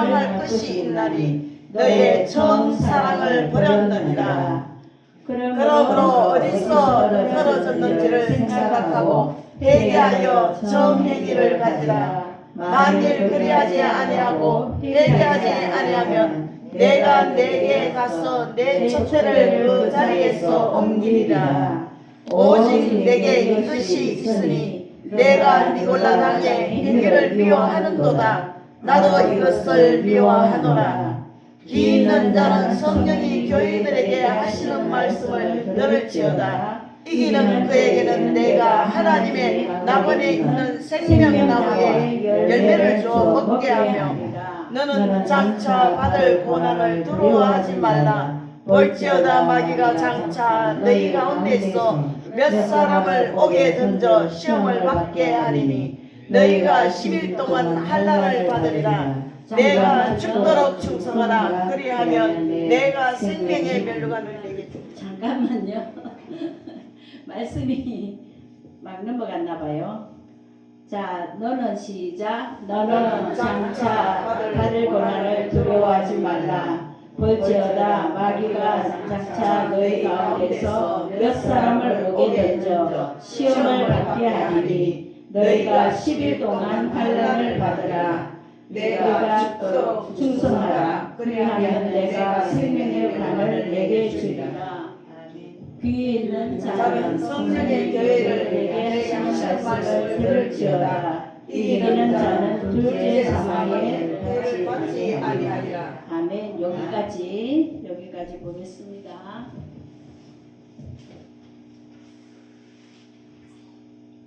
멸망할 것이 있나니 너의 처음 사랑을 버렸느니라. 그러므로 어디서 떨어졌는지를 생각하고 회개하여 처음 행위를 가지라. 만일 그리하지 아니하고 회개하지 아니하면 내가 내게 가서 내 촛대를 그 자리에서 옮기리라. 오직 내게 이것이 있으니 내가 니골라 당에 행위를 미워하는도다. 나도 이것을 미워하노라. 기 있는 자는 성령이 교인들에게 하시는 말씀을 들을지어다. 이기는 그에게는 내가 하나님의 나번에 있는 생명의 나무에 열매를 주어 먹게 하며 너는 장차 받을 고난을 두려워하지 말라. 볼지어다 마귀가 장차 너희 가운데서 몇 사람을 옥에 던져 시험을 받게 하리니 너희가 10일 동안 환난을 받으리라. 내가 죽도록 충성하라. 그리하면 내가 생명의 멸류관을 내게 주리라. 잠깐만요. 말씀이 막 넘어갔나 봐요. 자, 너는 시작. 너는 장차 받을 고난을 두려워하지 말라. 볼지어다 마귀가 장차 너희 가운데서 몇 사람을 옥에 던져 시험을 받게 하리니 너희가 10일 동안 환난을 받으라. 내가 죽도록 충성하라. 그리하면 내가 생명의 관을 내게 주리라. 귀에 있는 자는 성령의 교회를 내게 하시는 말씀을 들을지어다. 이기는 자는 둘째 사망의 벌을 받지 아니하리라. 아멘. 여기까지 보겠습니다.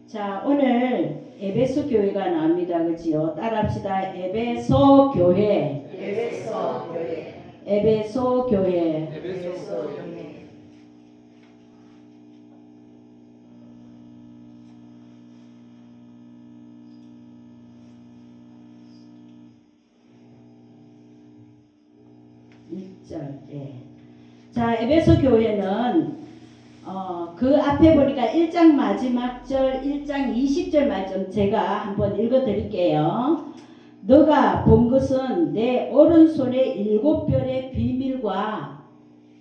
자, 오늘 에베소 교회가 나옵니다. 그지요? 따라합시다. 에베소 교회. 에베소 교회. 에베소 교회. 에베소 교회. 예. 자, 에베소 교회는 그 앞에 보니까 1장 마지막 절 1장 20절 말씀 제가 한번 읽어 드릴게요. 너가 본 것은 내 오른손의 7별의 비밀과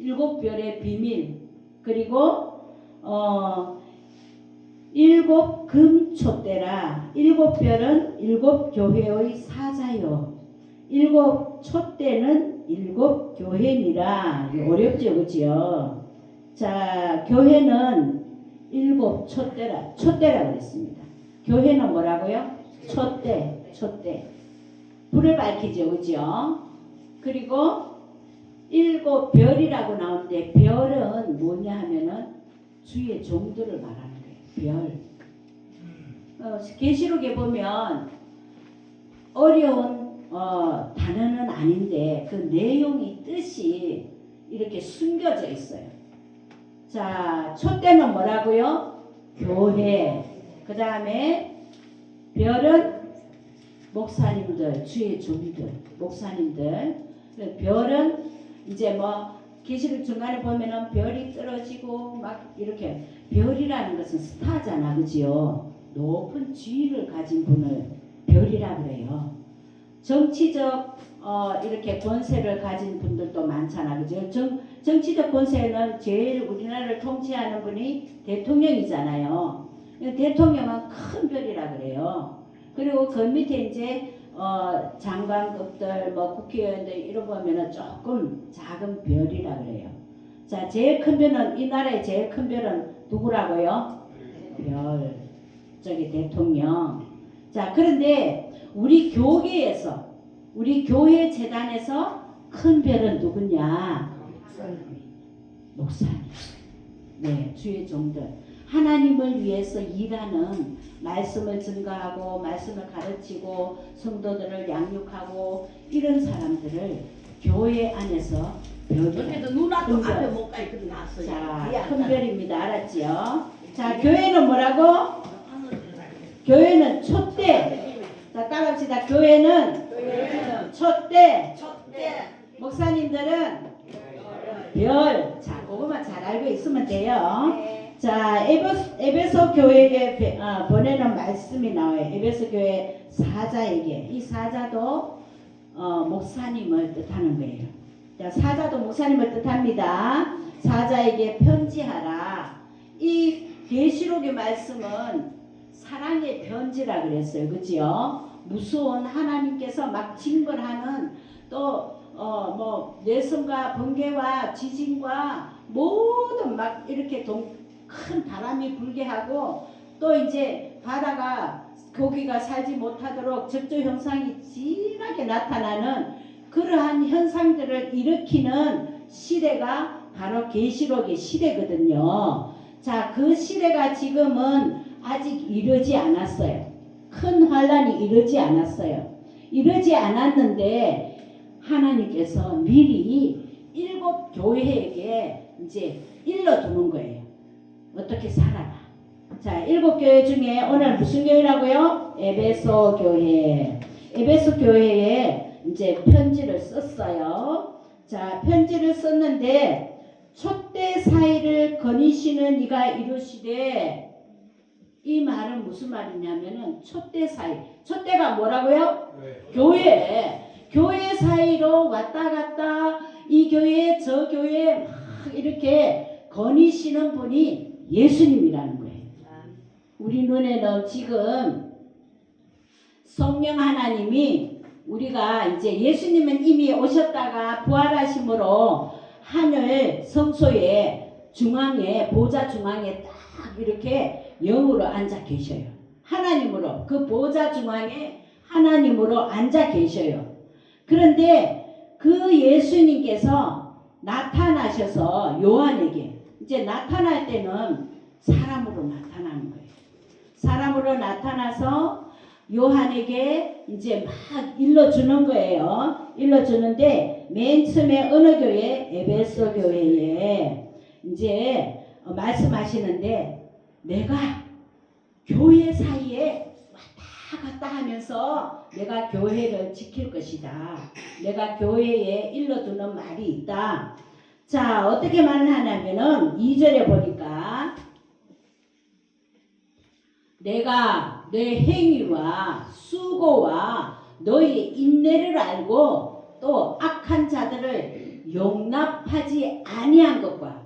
7별의 비밀 그리고 7 금촛대라. 7별은 7 교회의 사자요. 7 촛대는 7 교회니라. 어렵죠, 그지요? 자, 교회는 7 촛대라고 그랬습니다. 교회는 뭐라고요? 촛대. 불을 밝히죠, 그죠? 그리고 7 별이라고 나오는데 별은 뭐냐 하면은 주의 종들을 말하는 거예요. 별. 계시록에 보면 어려운 단어는 아닌데 그 내용이 뜻이 이렇게 숨겨져 있어요. 자, 촛대는 뭐라고요? 교회. 그 다음에 별은 목사님들, 주의 종들, 목사님들. 별은 이제 뭐 계시록 중간에 보면은 별이 떨어지고 막 이렇게 별이라는 것은 스타잖아, 그지요? 높은 지위를 가진 분을 별이라 그래요. 정치적 이렇게 권세를 가진 분들도 많잖아, 그죠? 정치적 권세는 제일 우리나라를 통치하는 분이 대통령이잖아요. 대통령은 큰 별이라 그래요. 그리고 그 밑에 이제 장관급들, 뭐 국회의원들 이런 거 보면은 조금 작은 별이라 그래요. 자, 제일 큰 별은 이 나라의 제일 큰 별은 누구라고요? 별. 저기 대통령. 자, 그런데 우리 교회에서 우리 교회 재단에서 큰 별은 누구냐? 목사님. 네, 주의 종들. 하나님을 위해서 일하는 말씀을 증거하고 말씀을 가르치고 성도들을 양육하고 이런 사람들을 교회 안에서 별이라고. 누나도 앞에 못 가니까 나왔어요. 자, 큰 별입니다. 알았지요? 자, 교회는 뭐라고? 교회는 촛대. 자, 따라합시다. 교회는 촛대. 목사님들은 별. 자, 그것만 잘 알고 있으면 돼요. 자, 에베소 교회에 보내는 말씀이 나와요. 에베소 교회 사자에게. 이 사자도 목사님을 뜻하는 거예요. 자, 사자도 목사님을 뜻합니다. 사자에게 편지하라. 이 계시록의 말씀은 사랑의 편지라 그랬어요. 그죠? 무서운 하나님께서 막 징벌하는 또 내성과 번개와 지진과 모든 막 이렇게 큰 바람이 불게 하고 또 이제 바다가 고기가 살지 못하도록 적조 현상이 진하게 나타나는 그러한 현상들을 일으키는 시대가 바로 계시록의 시대거든요. 자, 그 시대가 지금은 아직 이르지 않았어요. 큰 환란이 이르지 않았어요. 이르지 않았는데 하나님께서 미리 7 교회에게 이제 일러두는 거예요. 어떻게 살아라. 자, 7 교회 중에 오늘 무슨 교회라고요? 에베소 교회. 에베소 교회에 이제 편지를 썼어요. 자, 편지를 썼는데 촛대 사이를 거니시는 이가 이르시되, 이 말은 무슨 말이냐면은 촛대 사이. 촛대가 뭐라고요? 교회 사이로 왔다 갔다 이 교회 저 교회 막 이렇게 거니시는 분이 예수님이라는 거예요. 우리 눈에는 지금 성령 하나님이 우리가 이제 예수님은 이미 오셨다가 부활하심으로 하늘 성소의 중앙에 보좌 중앙에 딱 이렇게 영으로 앉아 계셔요. 하나님으로 그 보좌 중앙에 하나님으로 앉아 계셔요. 그런데 그 예수님께서 나타나셔서 요한에게 이제 나타날 때는 사람으로 나타나는 거예요. 사람으로 나타나서 요한에게 이제 막 일러주는 거예요. 일러주는데 맨 처음에 어느 교회? 에베소 교회에 이제 말씀하시는데, 내가 교회 사이에 왔다 갔다 하면서 내가 교회를 지킬 것이다. 내가 교회에 일러두는 말이 있다. 자, 어떻게 말을 하냐면은 2절에 보니까 내가 내 행위와 수고와 너의 인내를 알고 또 악한 자들을 용납하지 아니한 것과,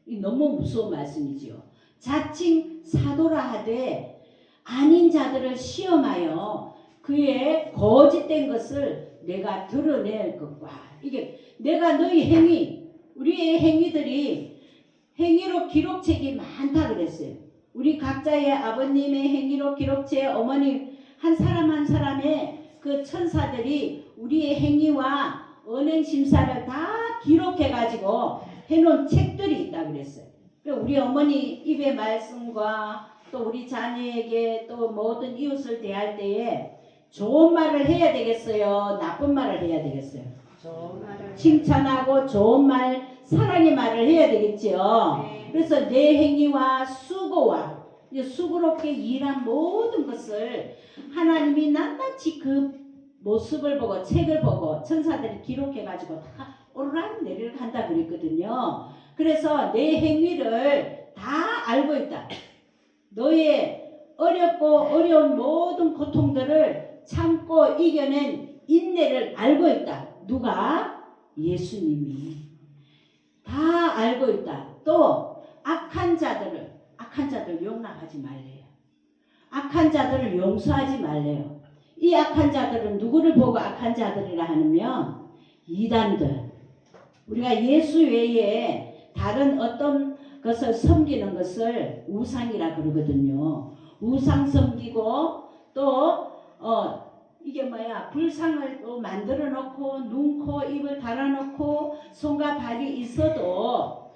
이 너무 무서운 말씀이지요. 자칭 사도라 하되 아닌 자들을 시험하여 그의 거짓된 것을 내가 드러낼 것과, 이게 내가 너희 행위, 우리의 행위들이 행위로 기록책이 많다 그랬어요. 우리 각자의 아버님의 행위로 기록책, 어머님 한 사람 한 사람의 그 천사들이 우리의 행위와 언행 심사를 다 기록해 가지고 해놓은 책들이 있다 그랬어요. 우리 어머니 입의 말씀과 또 우리 자녀에게 또 모든 이웃을 대할 때에 좋은 말을 해야 되겠어요? 나쁜 말을 해야 되겠어요? 좋은 말을 칭찬하고 좋은 말, 사랑의 말을 해야 되겠죠. 네. 그래서 내 행위와 수고와 수고롭게 일한 모든 것을 하나님이 낱낱이 그 모습을 보고 책을 보고 천사들이 기록해가지고 다 오르락 내리락 한다 그랬거든요. 그래서 내 행위를 다 알고 있다. 너의 어렵고 어려운 모든 고통들을 참고 이겨낸 인내를 알고 있다. 누가? 예수님이. 다 알고 있다. 또 악한 자들 용납하지 말래요. 악한 자들을 용서하지 말래요. 이 악한 자들은 누구를 보고 악한 자들이라 하면 이단들. 우리가 예수 외에 다른 어떤 것을 섬기는 것을 우상이라 그러거든요. 우상 섬기고 또 이게 뭐야, 불상을 또 만들어 놓고 눈, 코, 입을 달아 놓고 손과 발이 있어도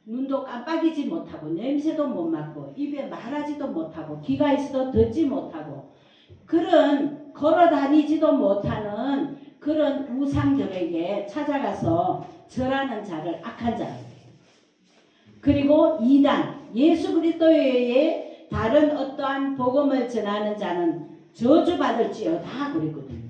눈도 깜빡이지 못하고 냄새도 못 맡고 입에 말하지도 못하고 귀가 있어도 듣지 못하고 그런 걸어 다니지도 못하는 그런 우상들에게 찾아가서 절하는 자를 악한 자라. 그리고 이단, 예수 그리스도 외에 다른 어떠한 복음을 전하는 자는 저주받을지어다 그랬거든요.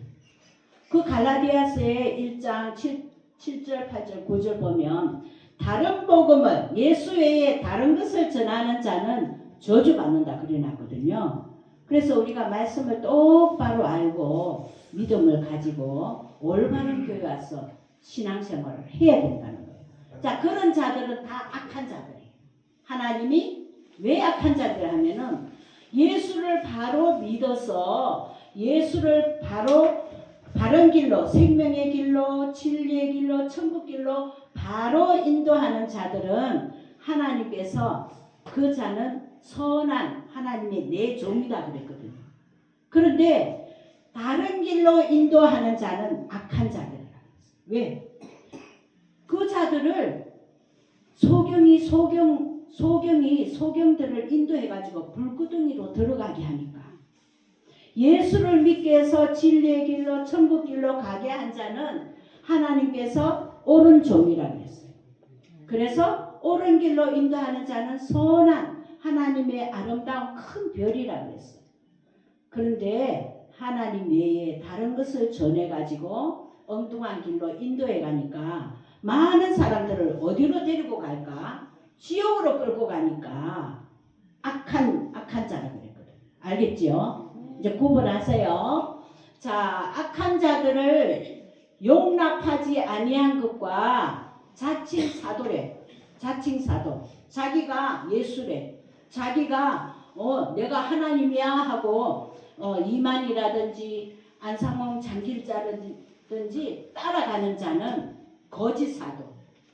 그 갈라디아서의 1장 7절, 8절, 9절 보면 다른 복음을 예수 외에 다른 것을 전하는 자는 저주받는다 그래놨거든요. 그래서 우리가 말씀을 똑바로 알고 믿음을 가지고 올바른 교회 와서 신앙생활을 해야 된다는 거예요. 자, 그런 자들은 다 악한 자들이에요. 하나님이 왜 악한 자들 하면은 예수를 바로 믿어서 예수를 바로 바른 길로, 생명의 길로, 진리의 길로, 천국 길로 바로 인도하는 자들은 하나님께서 그 자는 선한 하나님의 내 종이다 그랬거든요. 그런데 다른 길로 인도하는 자는 악한 자들이라. 왜? 그 자들을 소경들을 인도해가지고 불구덩이로 들어가게 하니까 예수를 믿게 해서 진리의 길로 천국 길로 가게 한 자는 하나님께서 옳은 종이라고 했어요. 그래서 옳은 길로 인도하는 자는 선한 하나님의 아름다운 큰 별이라고 했어요. 그런데 하나님 외에 다른 것을 전해가지고 엉뚱한 길로 인도해 가니까 많은 사람들을 어디로 데리고 갈까? 지옥으로 끌고 가니까 악한 자라 그랬거든. 알겠죠? 이제 구분하세요. 자, 악한 자들을 용납하지 아니한 것과 자칭 사도래. 자칭 사도. 자기가 예수래. 자기가 내가 하나님이야 하고 이만이라든지 안상홍 장길자라든지 따라가는 자는 거짓 사도,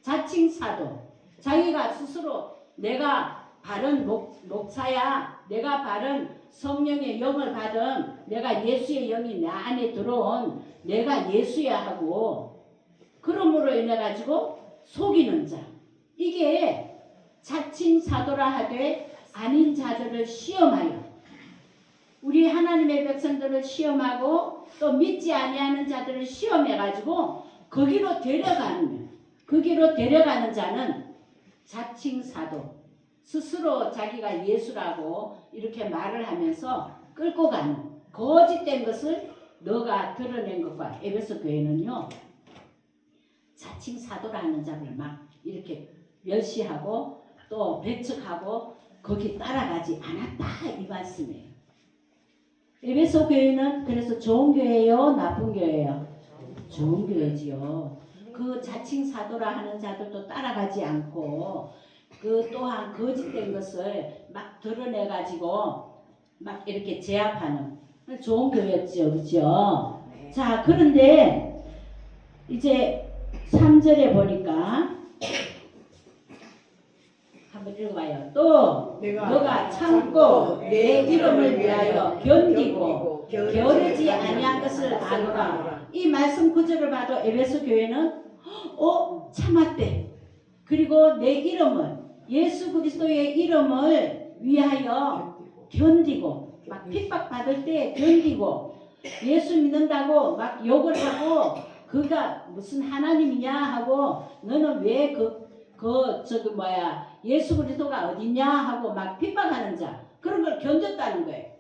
자칭 사도. 자기가 스스로 내가 바른 목사야, 내가 바른 성령의 영을 받은, 내가 예수의 영이 내 안에 들어온 내가 예수야 하고 그러므로 인해 가지고 속이는 자. 이게 자칭 사도라 하되 아닌 자들을 시험하여 우리 하나님의 백성들을 시험하고 또 믿지 아니하는 자들을 시험해 가지고 거기로 데려가는 자는 자칭 사도, 스스로 자기가 예수라고 이렇게 말을 하면서 끌고 가는 거짓된 것을 너가 드러낸 것과 에베소 교회는요 자칭 사도라는 자를 막 이렇게 멸시하고 또 배척하고 거기 따라가지 않았다 이 말씀이에요. 에베소 교회는 그래서 좋은 교회예요, 나쁜 교회예요? 좋은 교회지요. 그 자칭 사도라 하는 자들도 따라가지 않고 그 또한 거짓된 것을 막 드러내 가지고 막 이렇게 제압하는 좋은 교회였죠, 그렇죠? 자, 그런데 이제 3절에 보니까 한번 읽어봐요. 또 너가 참고 내 이름을 위하여 견디고 게으르지 아니한 것을 아노라. 이 말씀 구절을 봐도 에베소 교회는 참았대. 그리고 내 이름을 예수 그리스도의 이름을 위하여 견디고 막 핍박받을 때 견디고 예수 믿는다고 막 욕을 하고 그가 무슨 하나님이냐 하고 너는 왜 예수 그리스도가 어디냐 하고 막 핍박하는 자 그런 걸 견뎠다는 거예요.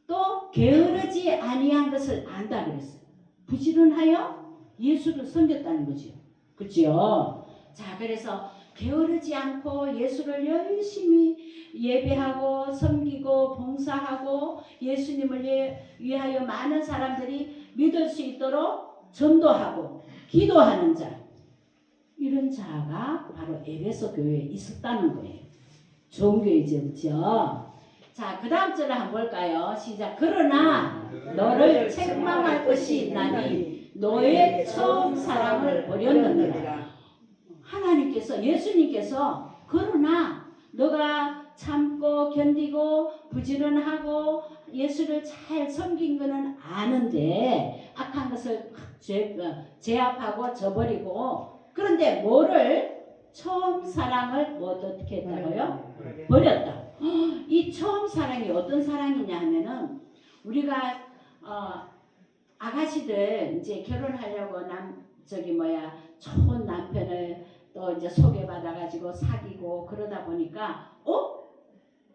또 게으르지 아니한 것을 안다 그랬어요. 부지런하여 예수를 섬겼다는 거죠. 그렇죠? 자, 그래서 게으르지 않고 예수를 열심히 예배하고 섬기고 봉사하고 예수님을 위하여 많은 사람들이 믿을 수 있도록 전도하고 기도하는 자, 이런 자가 바로 에베소 교회에 있었다는 거예요. 좋은 교회죠, 그렇죠? 자, 그 다음 절을 한번 볼까요? 시작. 그러나 너를 책망할 것이 있나니 너의 처음 사랑을 버렸느니라. 하나님께서, 예수님께서 그러나 너가 참고 견디고 부지런하고 예수를 잘 섬긴 거는 아는데 악한 것을 제압하고 저버리고 그런데 뭐를 처음 사랑을 어떻게 했다고요? 버렸다. 이 처음 사랑이 어떤 사랑이냐 하면은 우리가 아가씨들 이제 결혼하려고 좋은 남편을 또 이제 소개받아 가지고 사귀고 그러다 보니까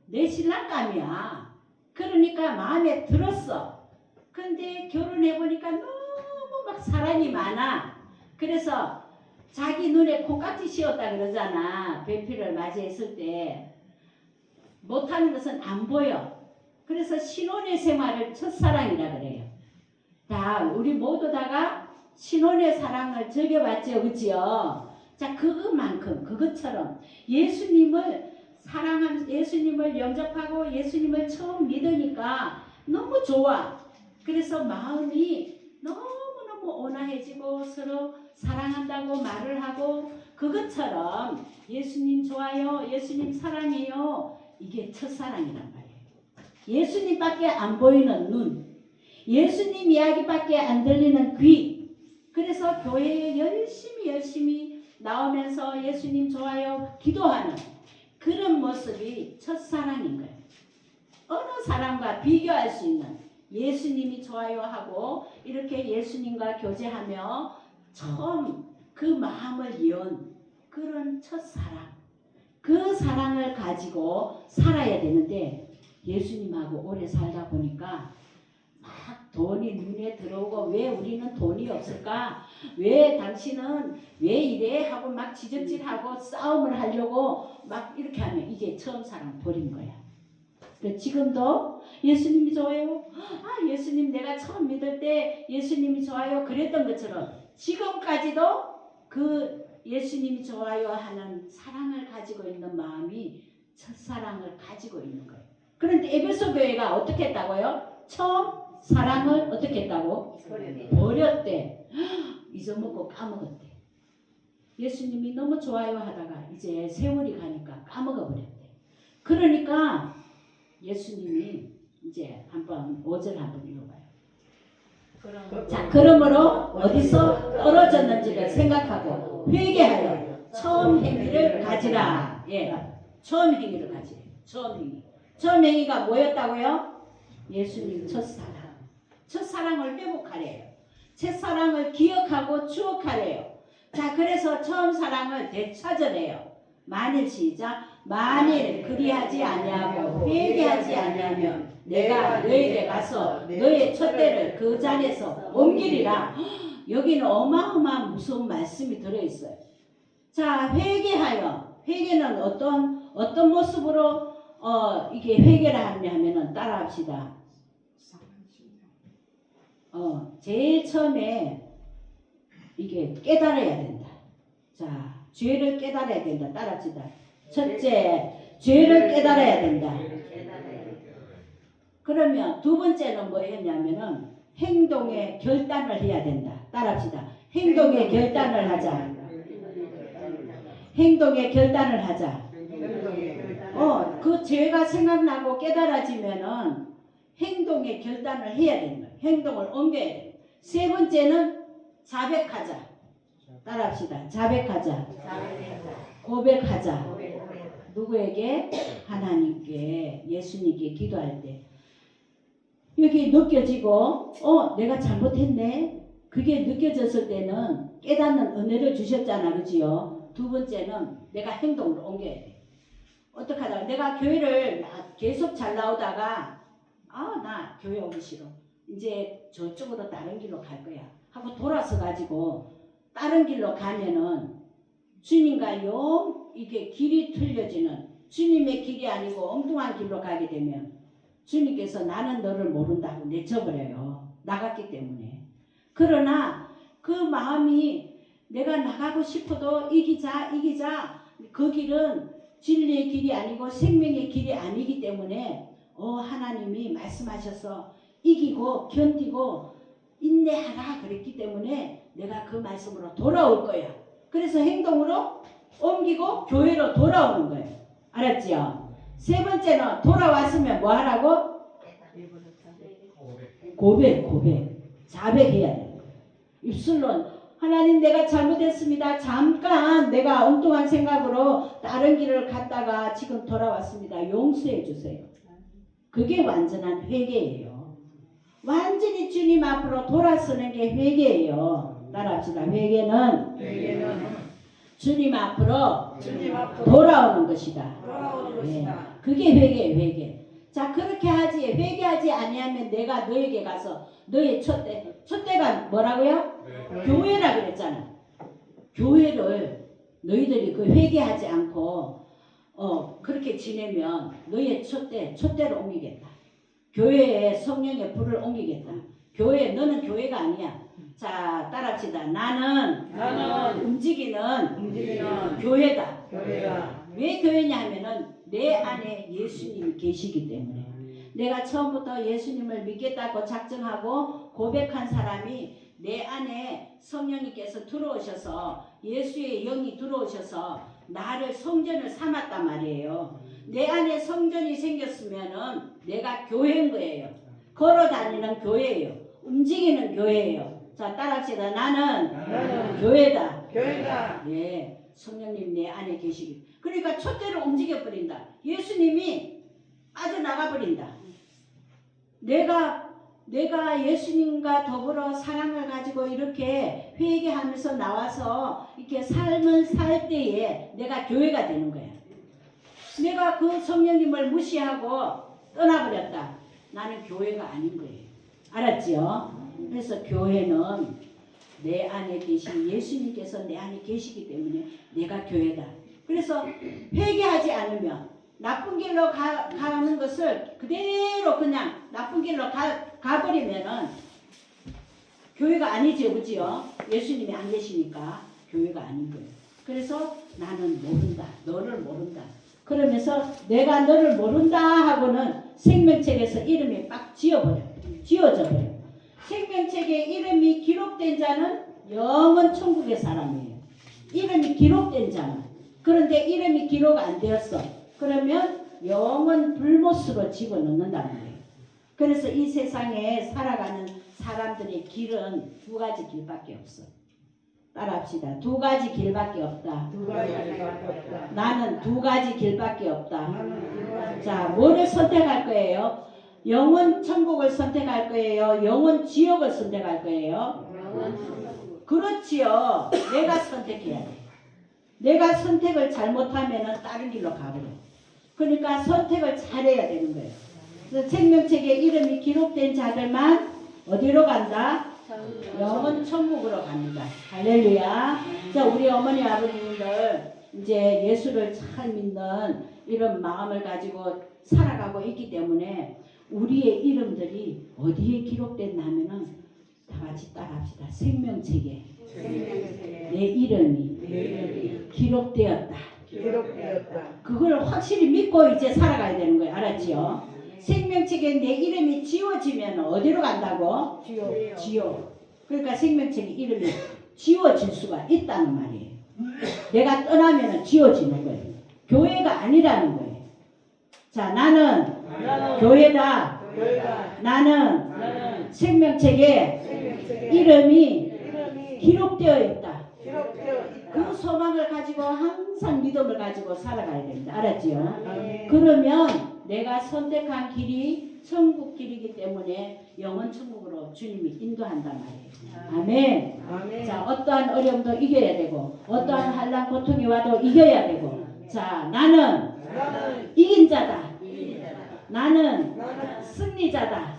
내 신랑감이야. 그러니까 마음에 들었어. 근데 결혼해 보니까 너무 막 사랑이 많아. 그래서 자기 눈에 콩깍지 씌웠다 그러잖아. 배필을 맞이했을 때 못하는 것은 안 보여. 그래서 신혼의 생활을 첫사랑이라 그래요. 다 우리 모두 다가 신혼의 사랑을 즐겨봤죠, 그지요? 자, 그것만큼 그것처럼 예수님을 사랑하면서 예수님을 영접하고 예수님을 처음 믿으니까 너무 좋아. 그래서 마음이 너무너무 온화해지고 서로 사랑한다고 말을 하고 그것처럼 예수님 좋아요, 예수님 사랑해요. 이게 첫사랑이란 말이에요. 예수님밖에 안 보이는 눈, 예수님 이야기밖에 안 들리는 귀. 그래서 교회에 열심히 나오면서 예수님 좋아요 기도하는 그런 모습이 첫사랑인 거예요. 어느 사람과 비교할 수 있는 예수님이 좋아요 하고 이렇게 예수님과 교제하며 처음 그 마음을 연 그런 첫사랑, 그 사랑을 가지고 살아야 되는데 예수님하고 오래 살다 보니까 막 돈이 눈에 들어오고 왜 우리는 돈이 없을까? 왜 당신은 왜 이래? 하고 막 지적질하고 싸움을 하려고 막 이렇게 하면 이게 처음 사랑 버린 거야. 지금도 예수님이 좋아요. 아, 예수님 내가 처음 믿을 때 예수님이 좋아요 그랬던 것처럼 지금까지도 그 예수님이 좋아요 하는 사랑을 가지고 있는 마음이 첫사랑을 가지고 있는 거예요. 그런데 에베소 교회가 어떻게 했다고요? 처음 사랑을 어떻게 했다고? 버렸대. 잊어먹고 까먹었대. 예수님이 너무 좋아요 하다가 이제 세월이 가니까 까먹어 버렸대. 그러니까 예수님이 이제 한번 5절 한번 읽어봐요. 자, 그러므로 어디서 떨어졌는지를 생각하고 회개하여 처음 행위를 가지라. 예, 처음 행위를 가지라. 처음 행위. 처음 행위가 뭐였다고요? 예수님 첫사랑. 첫사랑을 회복하래요. 첫사랑을 기억하고 추억하래요. 자, 그래서 처음 사랑을 되찾으래요. 만일 시작. 만일 그리하지 아니하고 회개하지 아니하면 내가 너에게 가서 너의 촛대를 그 잔에서 옮기리라. 여기는 어마어마한 무서운 말씀이 들어있어요. 자, 회개하여. 회개는 어떤 모습으로 이게 회개를 하냐면은 따라합시다. 제일 처음에 이게 깨달아야 된다. 자, 죄를 깨달아야 된다. 따라합시다. 첫째, 죄를 깨달아야 된다. 그러면 두 번째는 뭐였냐면은 행동의 결단을 해야 된다. 따라합시다. 행동의 결단을 하자. 행동의 결단을 하자. 그 죄가 생각나고 깨달아지면은 행동의 결단을 해야 되는 거예요. 행동을 옮겨야 돼요. 세 번째는 자백하자. 따라합시다. 자백하자. 고백하자. 누구에게? 하나님께, 예수님께 기도할 때. 여기 느껴지고 내가 잘못했네. 그게 느껴졌을 때는 깨닫는 은혜를 주셨잖아. 그지요? 두 번째는 내가 행동으로 옮겨야 돼. 어떻게 하다가 내가 교회를 계속 잘 나오다가 나 교회 오기 싫어. 이제 저쪽으로 다른 길로 갈 거야. 하고 돌아서 가지고 다른 길로 가면은 주님과 이게 길이 틀려지는 주님의 길이 아니고 엉뚱한 길로 가게 되면 주님께서 나는 너를 모른다고 내쳐버려요. 나갔기 때문에. 그러나 그 마음이 내가 나가고 싶어도 이기자 그 길은 진리의 길이 아니고 생명의 길이 아니기 때문에 하나님이 말씀하셔서 이기고 견디고 인내하라 그랬기 때문에 내가 그 말씀으로 돌아올 거야. 그래서 행동으로 옮기고 교회로 돌아오는 거예요. 알았지요? 세 번째는 돌아왔으면 뭐 하라고? 고백. 자백해야 돼요. 입술로 하나님 내가 잘못했습니다. 잠깐 내가 엉뚱한 생각으로 다른 길을 갔다가 지금 돌아왔습니다. 용서해 주세요. 그게 완전한 회개예요. 완전히 주님 앞으로 돌아서는 게 회개예요. 따라합시다. 회개는 주님 앞으로 돌아오는 것이다. 그게 회개예요. 회개. 자, 그렇게 하지. 회개하지 아니하면 내가 너에게 가서 너의 촛대가 뭐라고요? 교회라 그랬잖아. 교회를 너희들이 그 회개하지 않고 그렇게 지내면 너의 촛대를 옮기겠다. 교회에 성령의 불을 옮기겠다. 교회 너는 교회가 아니야. 자 따라합시다. 나는 움직이는 교회다. 왜 교회냐 하면은 내 안에 예수님이 계시기 때문에. 내가 처음부터 예수님을 믿겠다고 작정하고 고백한 사람이 내 안에 성령님께서 들어오셔서 예수의 영이 들어오셔서 나를 성전을 삼았단 말이에요. 내 안에 성전이 생겼으면은 내가 교회인 거예요. 걸어 다니는 교회예요. 움직이는 교회예요. 자 따라합시다. 나는 교회다. 네, 성령님 내 안에 계시기. 그러니까 첫째로 움직여 버린다. 예수님이 빠져나가 버린다. 내가 예수님과 더불어 사랑을 가지고 이렇게 회개하면서 나와서 이렇게 삶을 살 때에 내가 교회가 되는 거야. 내가 그 성령님을 무시하고 떠나버렸다. 나는 교회가 아닌 거예요. 알았지요? 그래서 교회는 내 안에 계신 예수님께서 내 안에 계시기 때문에 내가 교회다. 그래서 회개하지 않으면 나쁜 길로 가는 것을 그대로 그냥 나쁜 길로 가버리면은 교회가 아니죠. 그지요? 예수님이 안 계시니까 교회가 아닌 거예요. 그래서 나는 모른다. 너를 모른다. 그러면서 내가 너를 모른다 하고는 생명책에서 이름이 빡 지워져 버려요. 생명책에 이름이 기록된 자는 영원 천국의 사람이에요. 이름이 기록된 자는. 그런데 이름이 기록 안 되었어. 그러면 영원 불못으로 집어넣는다는 거예요. 그래서 이 세상에 살아가는 사람들의 길은 두 가지 길밖에 없어. 따라합시다. 두 가지 길밖에 없다. 나는 두 가지 길밖에 없다. 자, 뭐를 선택할 거예요? 영원 천국을 선택할 거예요? 영원 지옥을 선택할 거예요? 그렇지요. 내가 선택해야 돼. 내가 선택을 잘못하면 다른 길로 가버려. 그러니까 선택을 잘해야 되는 거예요. 그래서 생명책에 이름이 기록된 자들만 어디로 간다? 영원 천국으로 갑니다. 할렐루야. 자, 우리 어머니 아버님들 이제 예수를 잘 믿는 이런 마음을 가지고 살아가고 있기 때문에 우리의 이름들이 어디에 기록됐냐면은 다 같이 따라합시다. 생명책에 내 이름이 기록되었다. 그걸 확실히 믿고 이제 살아가야 되는 거예요. 알았지요? 생명책에 내 이름이 지워지면 어디로 간다고? 지옥. 그러니까 생명책에 이름이 지워질 수가 있다는 말이에요. 내가 떠나면 지워지는 거예요. 교회가 아니라는 거예요. 자, 나는 교회다. 나는 생명책에 이름이 기록되어 있다. 그 소망을 가지고 항상 믿음을 가지고 살아가야 됩니다. 알았지요? 그러면 내가 선택한 길이 천국 길이기 때문에 영원 천국으로 주님이 인도한단 말이에요. 아멘. 자, 어떠한 어려움도 이겨야 되고 어떠한 환난 고통이 와도 이겨야 되고 자, 나는 이긴 자다. 나는 승리자다.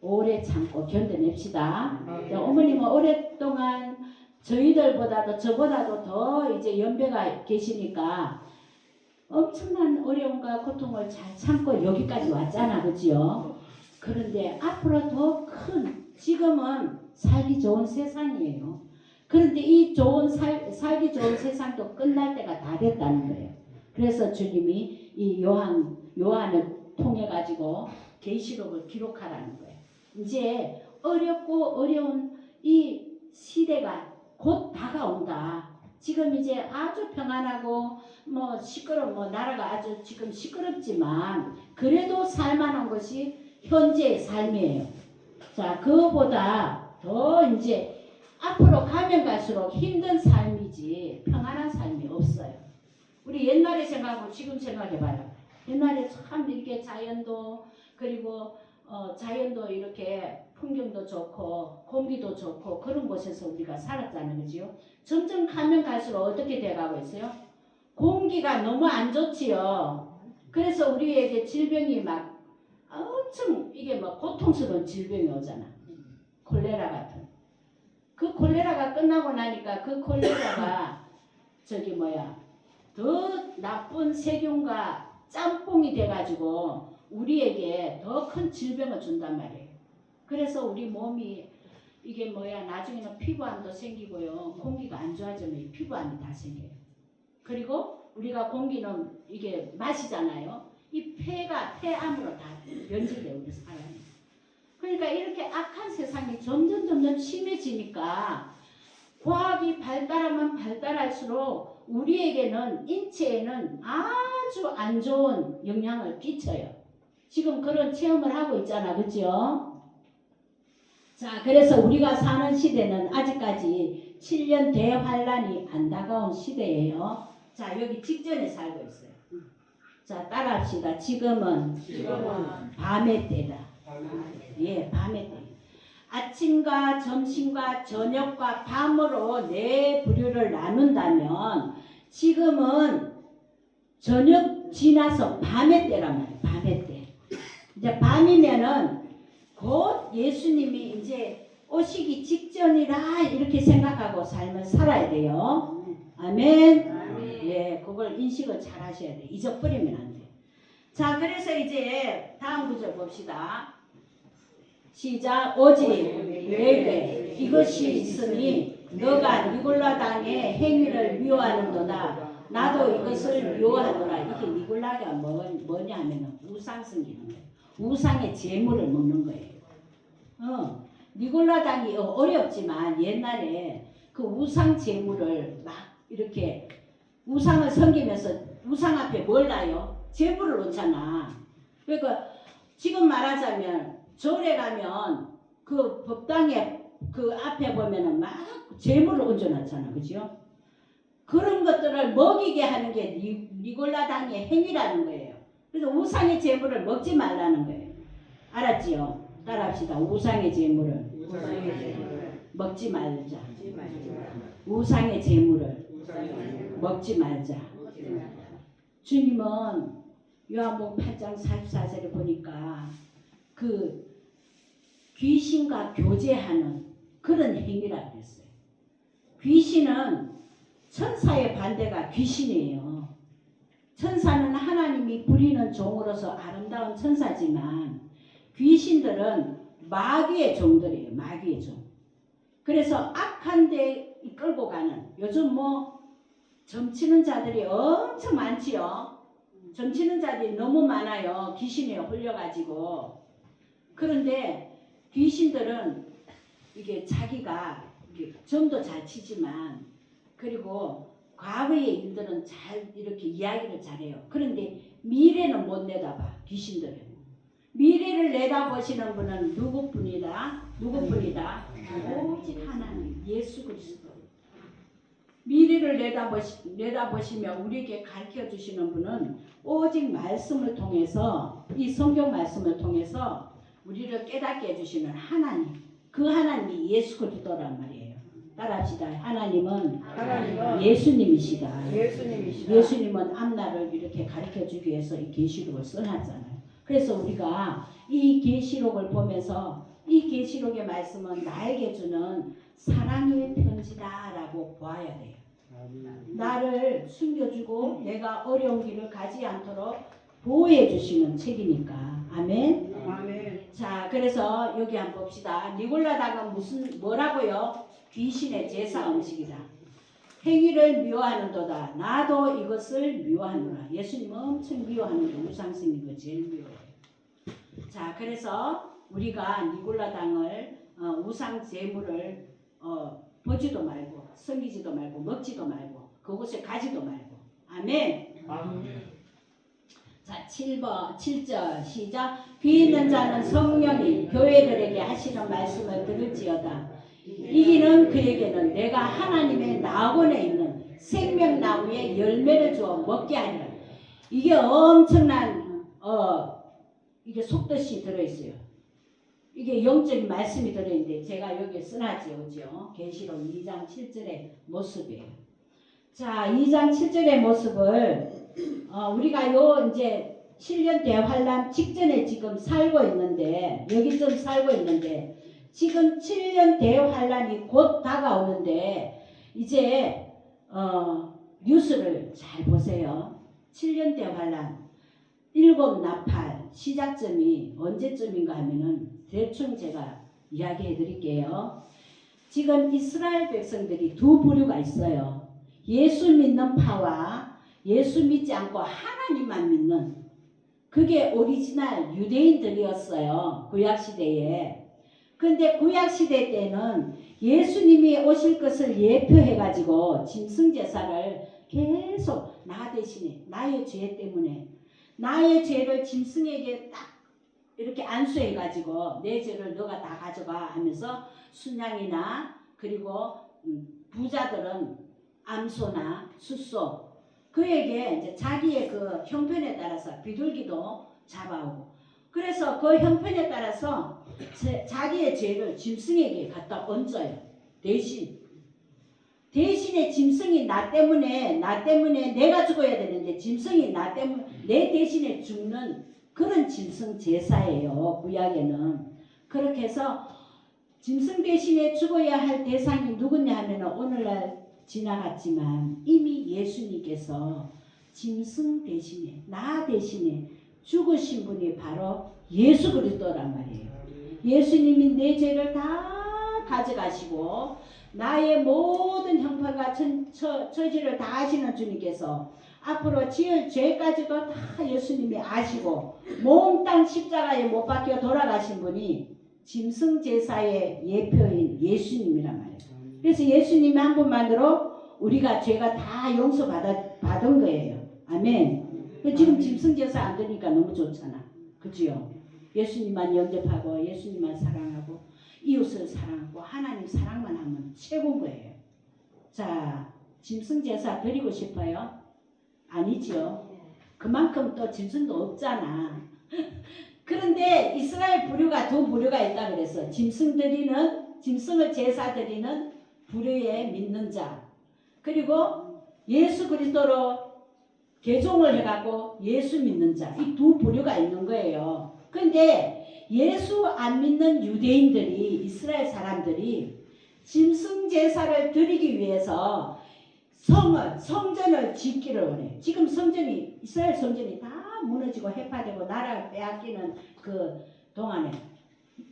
오래 참고 견뎌냅시다. 어머님은 오랫동안 저희들보다도 저보다도 더 이제 연배가 계시니까 엄청난 어려움과 고통을 잘 참고 여기까지 왔잖아. 그지요? 그런데 앞으로 더 큰 지금은 살기 좋은 세상이에요. 그런데 이 살기 좋은 세상도 끝날 때가 다 됐다는 거예요. 그래서 주님이 이 요한을 통해 가지고 계시록을 기록하라는 거예요. 이제 어렵고 어려운 이 시대가 곧 다가온다. 지금 이제 아주 평안하고 나라가 아주 지금 시끄럽지만 그래도 살만한 것이 현재의 삶이에요. 자, 그거보다 더 이제 앞으로 가면 갈수록 힘든 삶이지 평안한 삶이 없어요. 우리 옛날에 생각하고 지금 생각해봐요. 옛날에 참 이렇게 자연도 그리고 자연도 이렇게 풍경도 좋고 공기도 좋고 그런 곳에서 우리가 살았잖아요. 그죠? 점점 가면 갈수록 어떻게 돼가고 있어요? 공기가 너무 안 좋지요. 그래서 우리에게 질병이 막 엄청 이게 고통스러운 질병이 오잖아. 콜레라 같은. 그 콜레라가 끝나고 나니까 그 콜레라가 더 나쁜 세균과 짬뽕이 돼가지고 우리에게 더 큰 질병을 준단 말이에요. 그래서 우리 몸이 이게 나중에는 피부암도 생기고요. 공기가 안 좋아지면 피부암이 다 생겨요. 그리고 우리가 공기는 이게 마시잖아요. 이 폐암으로 다 변질돼요, 우리 사람이. 그러니까 이렇게 악한 세상이 점점 심해지니까 과학이 발달하면 발달할수록 우리에게는 인체에는 아주 안 좋은 영향을 끼쳐요. 지금 그런 체험을 하고 있잖아, 그죠? 자, 그래서 우리가 사는 시대는 아직까지 7년 대환란이 안 다가온 시대예요. 자, 여기 직전에 살고 있어요. 자, 따라합시다. 지금은 밤의 때다. 예, 밤의 때. 아침과 점심과 저녁과 밤으로 네 부류를 나눈다면 지금은 저녁 지나서 밤의 때란 말이에요. 밤의 때. 이제 밤이면은 곧 예수님이 이제 오시기 직전이라 이렇게 생각하고 삶을 살아야 돼요. 아멘. 예, 그걸 인식을 잘 하셔야 돼. 잊어버리면 안 돼. 자, 그래서 이제 다음 구절 봅시다. 시작. 오직 내게 이것이 있으니 너가 니골라 당의 행위를 미워하는도다. 나도 이것을 미워하노라. 이게 니골라가 뭐냐 하면 우상 섬기는 거예요. 우상의 제물을 먹는 거예요. 니골라 당이 어렵지만 옛날에 그 우상 제물을 막 이렇게 우상을 섬기면서 우상 앞에 뭘 놔요? 제물을 놓잖아. 그러니까 지금 말하자면 절에 가면 그 법당에 그 앞에 보면은 막 제물을 얹어놨잖아, 그죠? 그런 것들을 먹이게 하는 게 니골라당의 행위라는 거예요. 그래서 우상의 제물을 먹지 말라는 거예요. 알았지요? 따라합시다. 우상의 제물을 먹지 말자. 우상의 제물을 먹지 말자. 주님은 요한복음 8장 44절에 보니까 그 귀신과 교제하는 그런 행위라고 했어요. 귀신은 천사의 반대가 귀신이에요. 천사는 하나님이 부리는 종으로서 아름다운 천사지만 귀신들은 마귀의 종들이에요. 마귀의 종. 그래서 악한 데 이끌고 가는 요즘 점치는 자들이 엄청 많지요. 점치는 자들이 너무 많아요. 귀신에 홀려가지고. 그런데 귀신들은 이게 자기가 점도 잘 치지만 그리고 과거의 일들은 잘 이렇게 이야기를 잘해요. 그런데 미래는 못 내다봐. 귀신들은. 미래를 내다보시는 분은 누구뿐이다? 오직 하나님 예수 그리스도. 미래를 내다보시며 우리에게 가르쳐 주시는 분은 오직 말씀을 통해서 이 성경 말씀을 통해서 우리를 깨닫게 해주시는 하나님. 그 하나님이 예수 그리스도란 말이에요. 따라합시다. 하나님은 예수님이시다. 예수님은 앞날을 이렇게 가르쳐 주기 위해서 이 계시록을 써놨잖아요. 그래서 우리가 이 계시록을 보면서 이 계시록의 말씀은 나에게 주는 사랑의 편지다라고 보아야 돼요. 나를 숨겨주고 내가 어려운 길을 가지 않도록 보호해 주시는 책이니까. 아멘. 자, 그래서 여기 한번 봅시다. 니골라당은 뭐라고요? 귀신의 제사 음식이다. 행위를 미워하는도다. 나도 이것을 미워하노라. 예수님 엄청 미워하는 게 우상숭인 거 제일 미워해요. 자, 그래서 우리가 니골라당을 우상 제물을 보지도 말고 섬기지도 말고 먹지도 말고 그곳에 가지도 말고. 아멘. 자, 7절 시작. 귀 있는 자는 성령이 교회들에게 하시는 말씀을 들을지어다. 이기는 그에게는 내가 하나님의 나원에 있는 생명나무의 열매를 주어 먹게 하리라. 이게 엄청난 이게 속뜻이 들어있어요. 이게 영적인 말씀이 들어있는데 제가 여기에 써놨지요. 그죠? 계시록 2장 7절의 모습이에요. 자, 2장 7절의 모습을 우리가 이제 7년 대환란 직전에 지금 살고 있는데 여기쯤 살고 있는데 지금 7년 대환란이 곧 다가오는데 이제 뉴스를 잘 보세요. 7년 대환란 일곱 나팔 시작점이 언제쯤인가 하면은 대충 제가 이야기해 드릴게요. 지금 이스라엘 백성들이 두 부류가 있어요. 예수 믿는 파와 예수 믿지 않고 하나님만 믿는, 그게 오리지널 유대인들이었어요. 구약시대에. 근데 구약시대 때는 예수님이 오실 것을 예표해가지고 짐승제사를 계속 나 대신에 나의 죄 때문에 나의 죄를 짐승에게 딱 이렇게 안수해가지고 내 죄를 너가 다 가져가 하면서 순양이나 그리고 부자들은 암소나 숫소 그에게 이제 자기의 그 형편에 따라서 비둘기도 잡아오고, 그래서 그 형편에 따라서 자기의 죄를 짐승에게 갖다 얹어요. 대신에 짐승이 나 때문에 내가 죽어야 되는데 짐승이 나 때문에 내 대신에 죽는 그런 짐승 제사예요. 구약에는. 그렇게 해서 짐승 대신에 죽어야 할 대상이 누구냐 하면 오늘날 지나갔지만 이미 예수님께서 짐승 대신에 나 대신에 죽으신 분이 바로 예수 그리스도란 말이에요. 예수님이 내 죄를 다 가져가시고 나의 모든 형편과 처지를 다 아시는 주님께서 앞으로 지을 죄까지도 다 예수님이 아시고 몽땅 십자가에 못 박혀 돌아가신 분이 짐승 제사의 예표인 예수님이란 말이에요. 그래서 예수님이 한 분만으로 우리가 죄가 다 용서받은 거예요. 아멘. 지금 짐승 제사 안 되니까 너무 좋잖아. 그죠? 예수님만 영접하고 예수님만 사랑하고 이웃을 사랑하고 하나님 사랑만 하면 최고인 거예요. 자, 짐승 제사 드리고 싶어요? 아니죠. 그만큼 또 짐승도 없잖아. 그런데 이스라엘 부류가 두 부류가 있다 그래서 짐승을 제사 드리는 부류에 믿는 자, 그리고 예수 그리스도로 개종을 해갖고 예수 믿는 자, 이 두 부류가 있는 거예요. 근데 예수 안 믿는 유대인들이, 이스라엘 사람들이 짐승 제사를 드리기 위해서 성전을 짓기를 원해. 지금 이스라엘 성전이 다 무너지고 해파되고 나라를 빼앗기는 그 동안에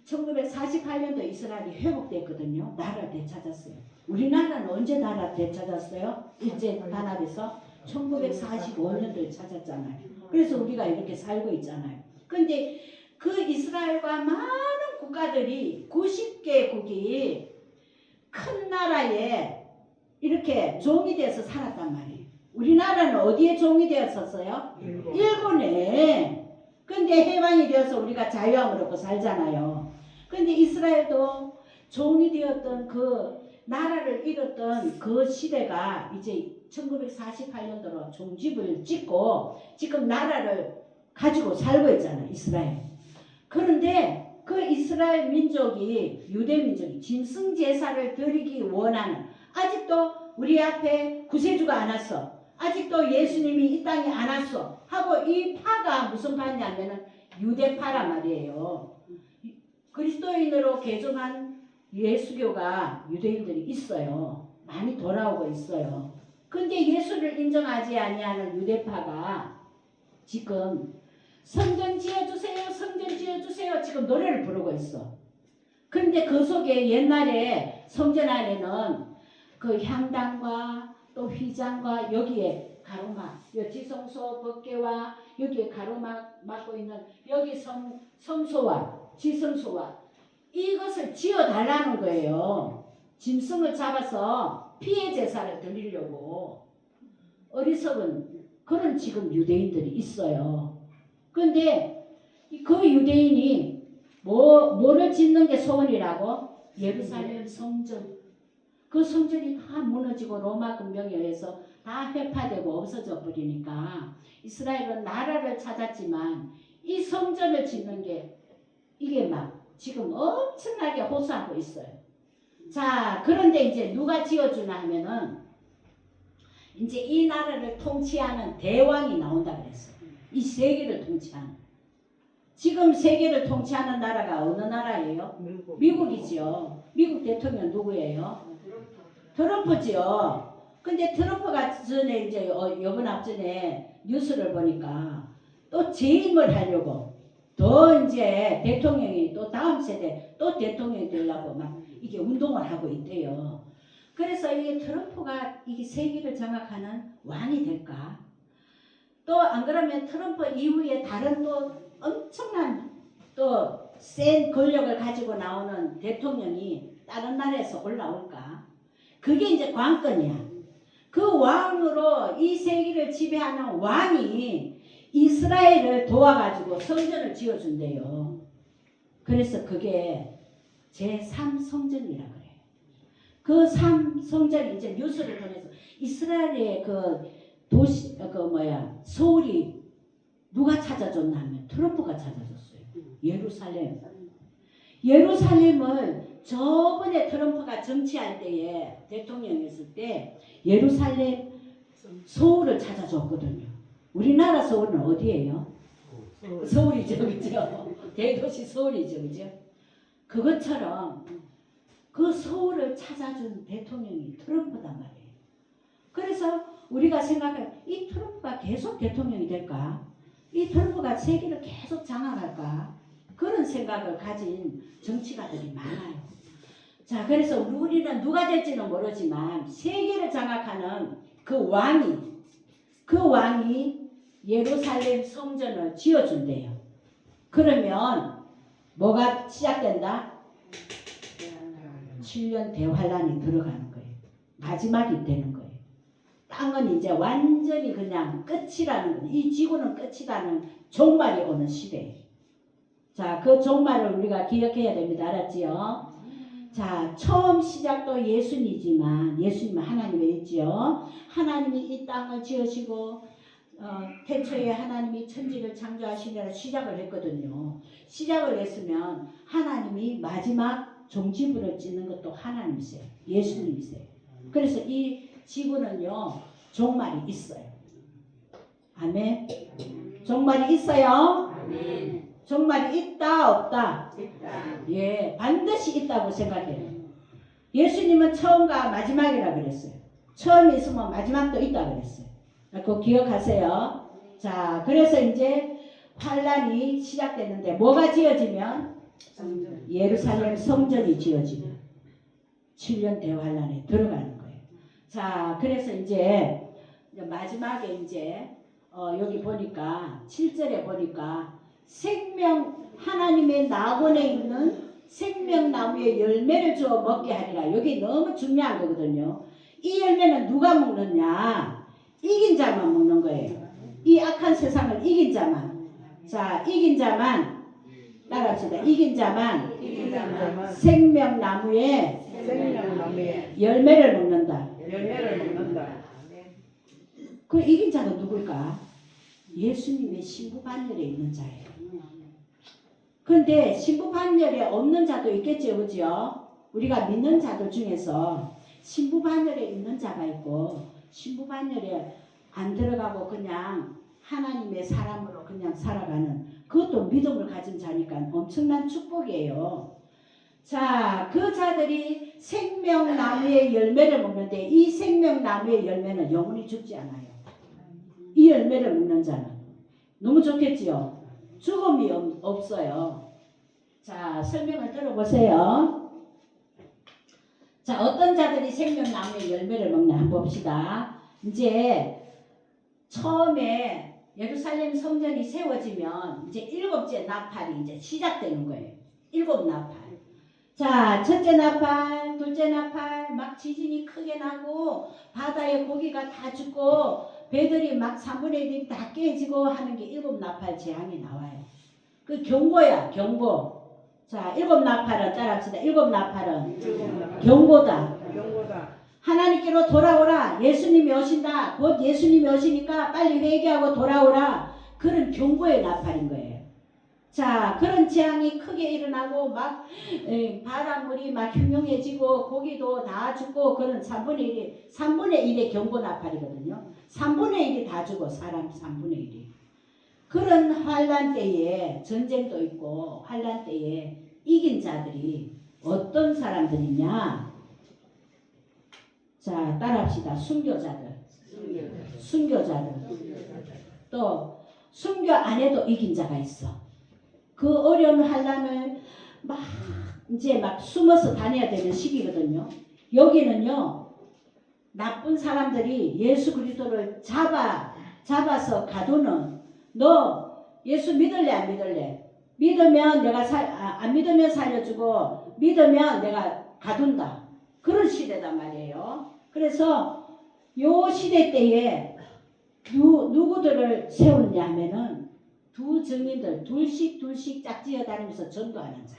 1948년도 이스라엘이 회복됐거든요. 나라를 되찾았어요. 우리나라는 언제 나라 되찾았어요? 일제 단합에서 1945년도에 찾았잖아요. 그래서 우리가 이렇게 살고 있잖아요. 근데 그 이스라엘과 많은 국가들이 90개국이 큰 나라에 이렇게 종이 되어서 살았단 말이에요. 우리나라는 어디에 종이 되었었어요? 일본에. 근데 해방이 되어서 우리가 자유함을 얻고 살잖아요. 근데 이스라엘도 종이 되었던 그 나라를 잃었던 그 시대가 이제 1948년도로 종집을 찍고 지금 나라를 가지고 살고 있잖아요. 이스라엘. 그런데 그 이스라엘 민족이, 유대 민족이 짐승 제사를 드리기 원하는, 아직도 우리 앞에 구세주가 안 왔어, 아직도 예수님이 이 땅에 안 왔어 하고, 이 파가 무슨 파냐면은 유대파란 말이에요. 그리스도인으로 개종한 예수교가 유대인들이 있어요. 많이 돌아오고 있어요. 근데 예수를 인정하지 아니하는 유대파가 지금 성전 지어주세요, 성전 지어주세요 지금 노래를 부르고 있어. 근데 그 속에 옛날에 성전 안에는 그 향단과 또 휘장과 여기에 가로막, 여 지성소 법궤와 여기에 가로막 막고 있는 여기 성소와 지성소와 이것을 지어달라는 거예요. 짐승을 잡아서 피해 제사를 드리려고. 어리석은 그런 지금 유대인들이 있어요. 근데 그 유대인이 뭐를 짓는 게 소원이라고? 예루살렘 성전. 그 성전이 다 무너지고 로마 군병에 의해서 다 회파되고 없어져 버리니까 이스라엘은 나라를 찾았지만 이 성전을 짓는 게 이게 막 지금 엄청나게 호소하고 있어요. 자, 그런데 이제 누가 지어주나 하면은 이제 이 나라를 통치하는 대왕이 나온다 그랬어요. 이 세계를 통치하는. 지금 세계를 통치하는 나라가 어느 나라예요? 미국이죠. 미국 대통령 누구예요? 트럼프지요. 근데 트럼프가 전에 이제 요번 앞전에 뉴스를 보니까 또 재임을 하려고 더 이제 대통령이 또 다음 세대 또 대통령이 되려고 막 이게 운동을 하고 있대요. 그래서 이게 트럼프가 이게 세계를 장악하는 왕이 될까? 또 안 그러면 트럼프 이후에 다른 또 엄청난 또 센 권력을 가지고 나오는 대통령이 다른 나라에서 올라올까? 그게 이제 관건이야. 그 왕으로 이 세계를 지배하는 왕이 이스라엘을 도와가지고 성전을 지어준대요. 그래서 그게 제3성전이라 그래. 그 3성전이 이제 뉴스를 통해서 이스라엘의 그 도시, 서울이 누가 찾아줬냐면 트럼프가 찾아줬어요. 예루살렘. 예루살렘을 저번에 트럼프가 정치할 때에 대통령이었을 때 예루살렘 서울을 찾아줬거든요. 우리나라 서울은 어디예요? 서울이죠, 그죠? 대도시 서울이죠, 그죠? 그것처럼 그 서울을 찾아준 대통령이 트럼프단 말이에요. 그래서 우리가 생각해 이 트럼프가 계속 대통령이 될까? 이 트럼프가 세계를 계속 장악할까? 그런 생각을 가진 정치가들이 많아요. 자, 그래서 우리는 누가 될지는 모르지만 세계를 장악하는 그 왕이 예루살렘 성전을 지어준대요. 그러면 뭐가 시작된다? 7년 대환란이 들어가는 거예요. 마지막이 되는 거예요. 딴 건 이제 완전히 그냥 끝이라는 거예요. 이 지구는 끝이라는 종말이 오는 시대예요. 자, 그 종말을 우리가 기억해야 됩니다. 알았지요? 자, 처음 시작도 예수님이지만 예수님은 하나님이었지요. 하나님이 이 땅을 지으시고 태초에 하나님이 천지를 창조하시느라 시작을 했거든요. 시작을 했으면 하나님이 마지막 종지부를 찍는 것도 하나님이세요. 예수님이세요. 그래서 이 지구는요 종말이 있어요. 아멘. 종말이 있어요. 아멘. 종말이 있다 없다? 있다. 예, 반드시 있다고 생각해요. 예수님은 처음과 마지막이라 그랬어요. 처음이 있으면 마지막도 있다 그랬어요. 그거 기억하세요. 자, 그래서 이제 환란이 시작되는데 뭐가 지어지면? 성전. 예루살렘 성전이 지어지면 7년 대환란에 들어가는 거예요. 자, 그래서 이제 마지막에 이제 여기 보니까 7절에 보니까 하나님의 낙원에 있는 생명나무의 열매를 주어 먹게 하리라. 여기 너무 중요한 거거든요. 이 열매는 누가 먹느냐? 이긴 자만 먹는 거예요. 이 악한 세상을 이긴 자만. 자, 이긴 자만 따라합시다. 이긴 자만 생명나무의 열매를 먹는다. 그 이긴 자가 누굴까? 예수님의 신부반열에 있는 자예요. 그런데 신부반열에 없는 자도 있겠죠, 그죠? 우리가 믿는 자들 중에서 신부반열에 있는 자가 있고 신부반열에 안 들어가고 그냥 하나님의 사람으로 그냥 살아가는 그것도 믿음을 가진 자니까 엄청난 축복이에요. 자, 그 자들이 생명나무의 열매를 먹는데 이 생명나무의 열매는 영원히 죽지 않아요. 이 열매를 먹는 자는 너무 좋겠지요. 죽음이 없어요. 자, 설명을 들어보세요. 자, 어떤 자들이 생명나무의 열매를 먹나 한번 봅시다. 이제 처음에 예루살렘 성전이 세워지면 이제 7째 나팔이 이제 시작되는 거예요. 7 나팔. 자, 첫째 나팔, 둘째 나팔, 막 지진이 크게 나고 바다에 고기가 다 죽고 배들이 막 3분의 1이 다 깨지고 하는 게 7 나팔 재앙이 나와요. 그 경고야, 경고. 자, 7 나팔은 따라합시다. 7 나팔은 경고다. 하나님께로 돌아오라. 예수님이 오신다. 곧 예수님이 오시니까 빨리 회개하고 돌아오라. 그런 경고의 나팔인 거예요. 자, 그런 재앙이 크게 일어나고 막 바닷물이 막 흉흉해지고 고기도 다 죽고 그런 3분의 1의 경고 나팔이거든요. 3분의 1이 다 죽어. 사람 3분의 1이. 그런 환란 때에 전쟁도 있고 환란 때에 이긴 자들이 어떤 사람들이냐? 자, 따라합시다. 순교자들. 또 순교 안에도 이긴 자가 있어. 그 어려운 환난을 막 이제 막 숨어서 다녀야 되는 시기거든요. 여기는요, 나쁜 사람들이 예수 그리스도를 잡아서 가두는, 너 예수 믿을래 안 믿을래? 믿으면 내가 안 믿으면 살려주고 믿으면 내가 가둔다. 그런 시대단 말이에요. 그래서 요 시대 때에 누구들을 세우느냐 하면은 두 증인들 둘씩 짝지어 다니면서 전도하는 자.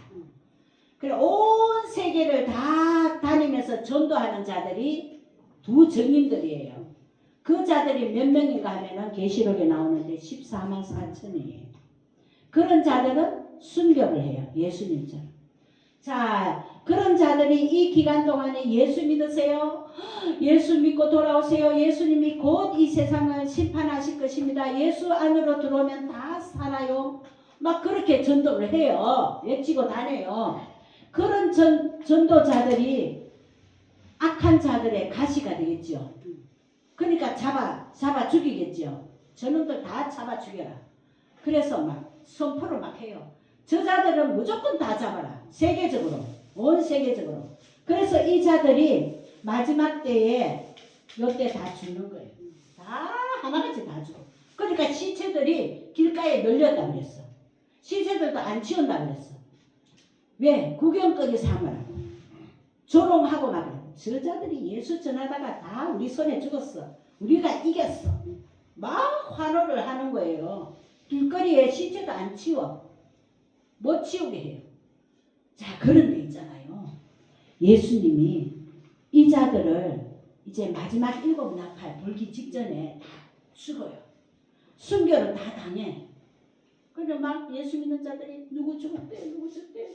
그래 온 세계를 다 다니면서 전도하는 자들이 두 증인들이에요. 그 자들이 몇 명인가 하면은 계시록에 나오는데 14만 4천이에요. 그런 자들은 순교를 해요. 예수님처럼. 자, 그런 자들이 이 기간 동안에 예수 믿으세요. 예수 믿고 돌아오세요. 예수님이 곧 이 세상을 심판하실 것입니다. 예수 안으로 들어오면 다 살아요. 막 그렇게 전도를 해요. 외치고 다녀요. 그런 전도자들이 악한 자들의 가시가 되겠죠. 그러니까 잡아 죽이겠죠. 저놈들 다 잡아 죽여라. 그래서 막 선포를 막 해요. 저자들은 무조건 다 잡아라. 세계적으로. 온 세계적으로. 그래서 이 자들이 마지막 때에 요때 다 죽는 거예요. 다 하나같이 다 죽어. 그러니까 시체들이 길가에 널렸다 그랬어. 시체들도 안 치운다 그랬어. 왜? 구경거리 삼으라고. 조롱하고 말이야. 저자들이 예수 전하다가 다 우리 손에 죽었어. 우리가 이겼어. 막 환호를 하는 거예요. 길거리에 시체도 안 치워. 못 치우게 해요. 자, 그런 데 있잖아요. 예수님이 이 자들을 이제 마지막 7 나팔 불기 직전에 다 죽어요. 순교를 다 당해. 그래서 막 예수 믿는 자들이 누구 죽었대, 누구 죽대,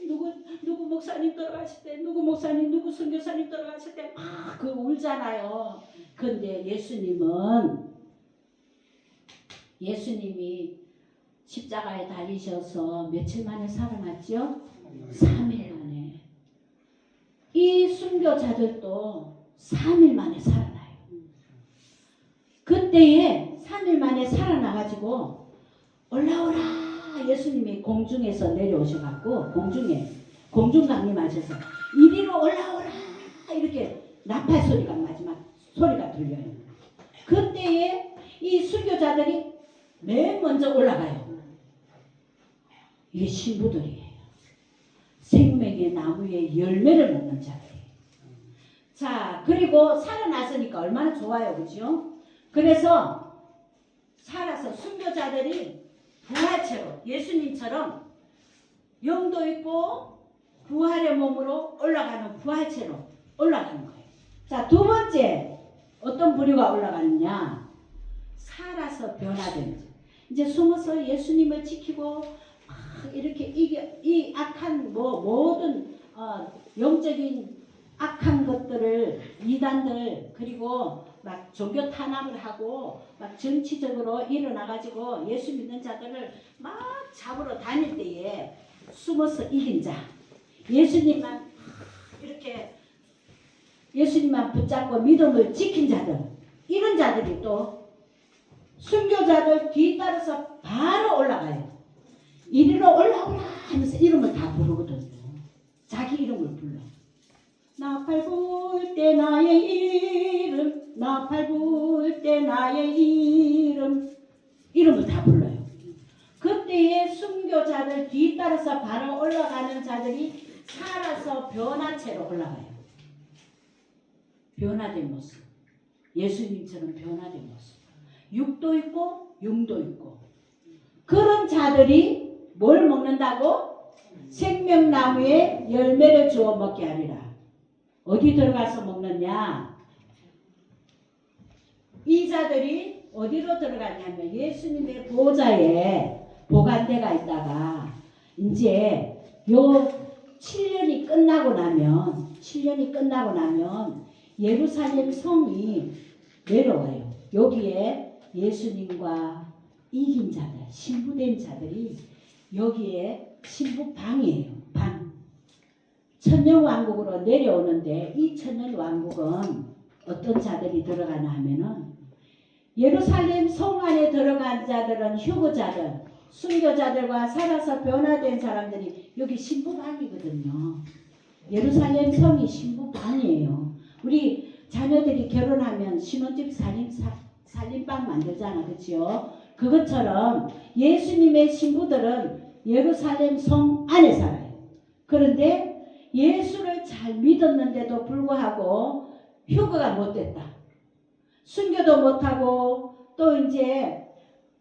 누구 목사님 돌아가셨대, 누구 목사님, 누구 선교사님 돌아가셨대, 막 그 울잖아요. 근데 예수님이 십자가에 달리셔서 며칠 만에 살아났죠? 3일 만에. 이 순교자들도 3일 만에 살아나요. 그때에 3일 만에 살아나가지고 올라오라 예수님이 공중에서 내려오셔갖고 공중 강림하셔서 이리로 올라오라 이렇게 나팔 소리가 마지막 소리가 들려요. 그때에 이 순교자들이 맨 먼저 올라가요. 이게 신부들이에요. 생명의 나무의 열매를 먹는 자들이에요. 자, 그리고 살아났으니까 얼마나 좋아요, 그죠? 그래서 살아서 순교자들이 부활체로 예수님처럼 영도 있고 부활의 몸으로 올라가는 부활체로 올라가는 거예요. 자, 두 번째 어떤 부류가 올라가느냐? 살아서 변화되는 자. 이제 숨어서 예수님을 지키고 이렇게 이 악한 모든 영적인 악한 것들을 이단들 그리고 막 종교 탄압을 하고 막 정치적으로 일어나가지고 예수 믿는 자들을 막 잡으러 다닐 때에 숨어서 이긴 자, 예수님만 이렇게 예수님만 붙잡고 믿음을 지킨 자들, 이런 자들이 또 순교자들 뒤따라서 바로 올라가요. 이리로 올라오라 하면서 이름을 다 부르거든요. 자기 이름을 불러. 나팔 불 때 나의 이름, 나팔 불 때 나의 이름을 다 불러요. 그때에 순교자들 뒤따라서 바로 올라가는 자들이 살아서 변화체로 올라가요. 변화된 모습. 예수님처럼 변화된 모습. 육도 있고 영도 있고. 그런 자들이 뭘 먹는다고? 생명나무에 열매를 주어 먹게 하리라. 어디 들어가서 먹느냐? 이 자들이 어디로 들어가냐면 예수님의 보좌에 보관대가 있다가 이제 요 7년이 끝나고 나면 예루살렘 성이 내려와요. 여기에 예수님과 이긴 자들, 신부된 자들이 여기에 신부방이에요. 방. 천년왕국으로 내려오는데 이 천년왕국은 어떤 자들이 들어가나 하면은 예루살렘 성 안에 들어간 자들은 휴거자들, 순교자들과 살아서 변화된 사람들이 여기 신부방이거든요. 예루살렘 성이 신부방이에요. 우리 자녀들이 결혼하면 신혼집 살림방 만들잖아, 그렇죠? 그것처럼 예수님의 신부들은 예루살렘 성 안에 살아요. 그런데 예수를 잘 믿었는데도 불구하고 휴거가 못 됐다. 순교도 못하고 또 이제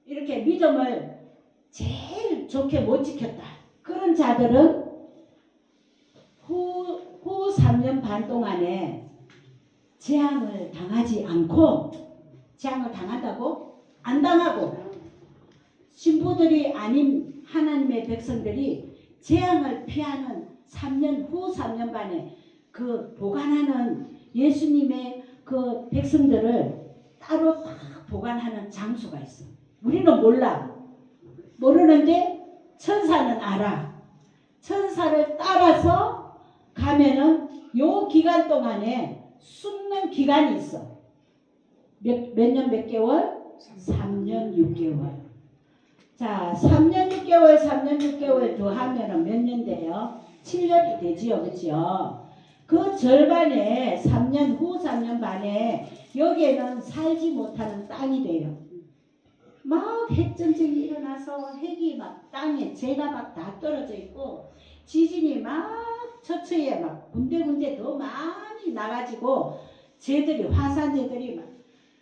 이렇게 믿음을 제일 좋게 못 지켰다. 그런 자들은 후 3년 반 동안에 재앙을 당하지 않고, 재앙을 당한다고? 안 당하고, 신부들이 아닌 하나님의 백성들이 재앙을 피하는 3년, 후 3년 반에 그 보관하는 예수님의 그 백성들을 따로 다 보관하는 장소가 있어. 우리는 몰라. 모르는데 천사는 알아. 천사를 따라서 가면은 요 기간 동안에 숨는 기간이 있어. 몇 년 몇 개월? 3년 6개월. 자, 3년 6개월, 3년 6개월 더하면은 몇 년 돼요? 7년이 되지요, 그렇죠? 그 절반에 3년 후 3년 반에 여기에는 살지 못하는 땅이 돼요. 막 핵전쟁이 일어나서 핵이 막 땅에 재가 막 다 떨어져 있고 지진이 막 처처에 막 군데군데 더 많이 나가지고 쟤들이 화산재들이 막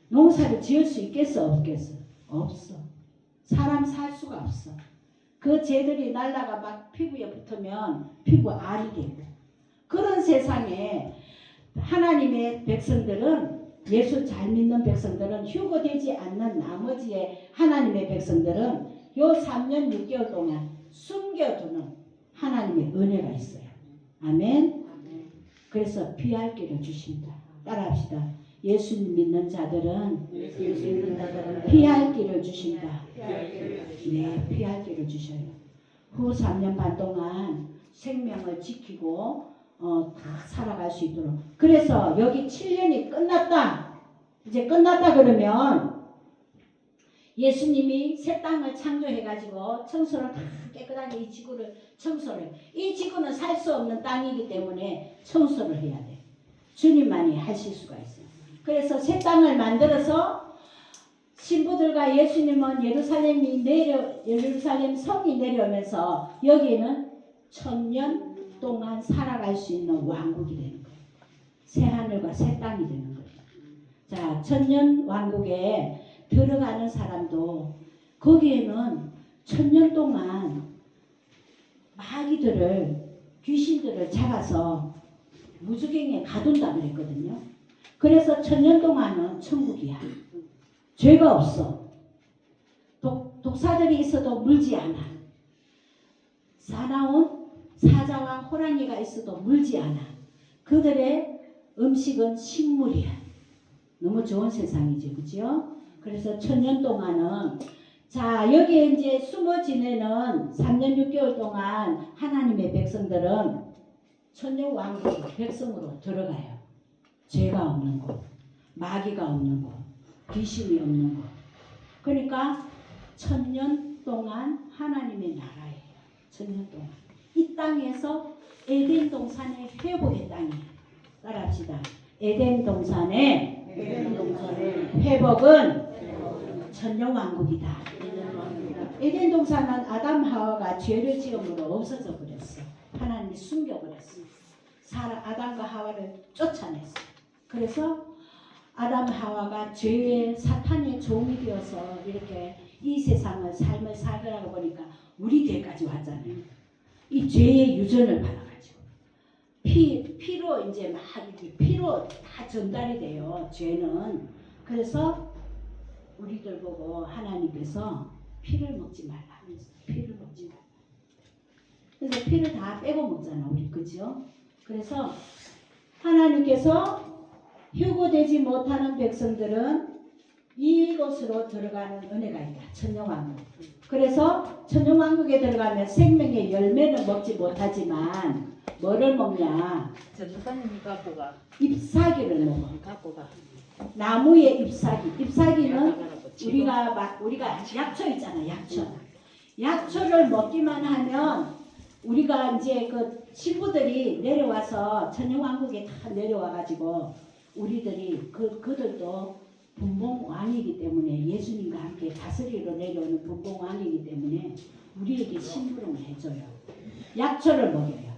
농사를 지을 수 있겠어 없겠어? 없어. 사람 살 수가 없어. 그 쟤들이 날라가 막 피부에 붙으면 피부 알이 되고 그런 세상에 하나님의 백성들은 예수 잘 믿는 백성들은 휴거되지 않는 나머지의 하나님의 백성들은 요 3년 6개월 동안 숨겨두는 하나님의 은혜가 있어요. 아멘. 그래서 피할 길을 주신다. 따라합시다. 예수 믿는 자들은 피할 길을 주신다. 네, 피할 길을 주셔요. 후 3년 반 동안 생명을 지키고 다 살아갈 수 있도록. 그래서 여기 7년이 끝났다. 이제 끝났다 그러면 예수님이 새 땅을 창조해가지고 청소를 다 깨끗하게 이 지구를 청소를 해요. 이 지구는 살 수 없는 땅이기 때문에 청소를 해야 돼. 주님만이 하실 수가 있어요. 그래서 새 땅을 만들어서 신부들과 예수님은 예루살렘 성이 내려오면서 여기는 1000년 동안 살아갈 수 있는 왕국이 되는 거예요. 새 하늘과 새 땅이 되는 거예요. 자, 1000년 왕국에 들어가는 사람도 거기에는 1000년 동안 마귀들을 귀신들을 잡아서 무주경에 가둔다 그랬거든요. 그래서 1000년 동안은 천국이야. 죄가 없어. 독사들이 있어도 물지 않아. 사나운 사자와 호랑이가 있어도 물지 않아. 그들의 음식은 식물이야. 너무 좋은 세상이죠, 그죠? 그래서 1000년 동안은 자 여기에 이제 숨어 지내는 3년 6개월 동안 하나님의 백성들은 천년 왕국 백성으로 들어가요. 죄가 없는 곳, 마귀가 없는 곳, 귀신이 없는 곳. 그러니까 1000년 동안 하나님의 나라예요. 1000년 동안 이 땅에서 에덴 동산의 회복의 땅이에요. 따라합시다. 에덴 동산의 회복은 천년 왕국이다. 에덴 동산은 아담 하와가 죄를 지음으로 없어져 버렸어. 하나님이 숨겨 버렸어. 아담과 하와를 쫓아냈어. 그래서 아담 하와가 죄의 사탄의 종이 되어서 이렇게 이 세상을 삶을 살으라고 보니까 우리 뒤까지 왔잖아요. 이 죄의 유전을 받아가지고 피로 이제 막 피로 다 전달이 돼요. 죄는. 그래서 우리들 보고 하나님께서 피를 먹지 말라. 피를 먹지 말라. 그래서 피를 다 빼고 먹잖아, 우리, 그죠? 그래서 하나님께서 휴거되지 못하는 백성들은 이곳으로 들어가는 은혜가 있다. 천년왕국. 그래서 천년왕국에 들어가면 생명의 열매는 먹지 못하지만 뭐를 먹냐? 전도사님 갖고 가. 잎사귀를 먹어. 갖고 가. 나무의 잎사귀. 잎사귀는 우리가 약초 있잖아. 약초를 먹기만 하면 우리가 이제 그 신부들이 내려와서 천년왕국에 다 내려와가지고 우리들이 그들도 분봉왕이기 때문에 예수님과 함께 다스리러 내려오는 분봉왕이기 때문에 우리에게 심부름을 해줘요. 약초를 먹여요.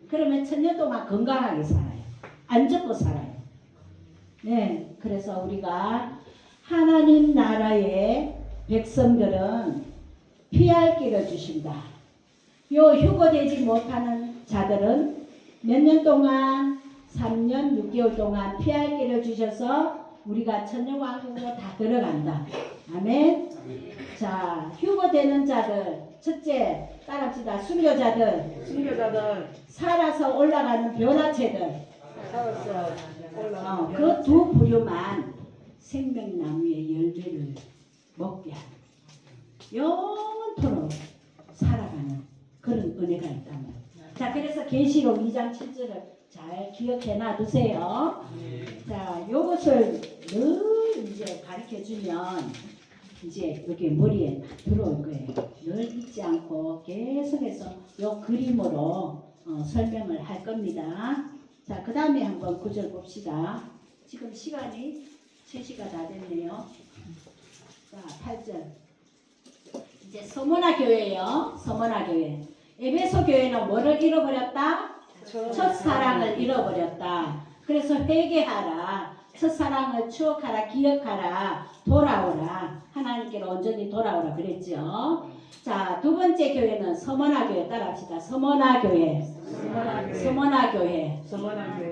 그러면 천년 동안 건강하게 살아요. 안 죽고 살아요. 네, 그래서 우리가 하나님 나라의 백성들은 피할 길을 주신다. 요 휴거되지 못하는 자들은 몇 년 동안 3년 6개월 동안 피할 길을 주셔서 우리가 천년왕국으로 다 들어간다. 아멘. 자, 휴거되는 자들 첫째 따라합시다. 순교자들 살아서 올라가는 변화체들 그 두 부류만 생명나무의 열매를 먹게 하는 영원토록 살아가는 그런 은혜가 있다면. 자, 그래서 계시록 2장 7절을 잘 기억해 놔두세요. 자, 요것을 늘 이제 가르쳐 주면 이제 여기 머리에 들어올 거예요. 늘 잊지 않고 계속해서 요 그림으로 설명을 할 겁니다. 자, 그 다음에 한번 구절 봅시다. 지금 시간이 3시가 다 됐네요. 자, 8절. 이제 서문화 교회예요. 서문화 교회. 에베소 교회는 뭐를 잃어버렸다? 첫사랑을 잃어버렸다. 그래서 회개하라. 첫사랑을 추억하라. 기억하라. 돌아오라. 하나님께로 온전히 돌아오라 그랬죠. 자, 두 번째 교회는 서문화 교회 따라합시다. 서문화 교회. 서문화 교회.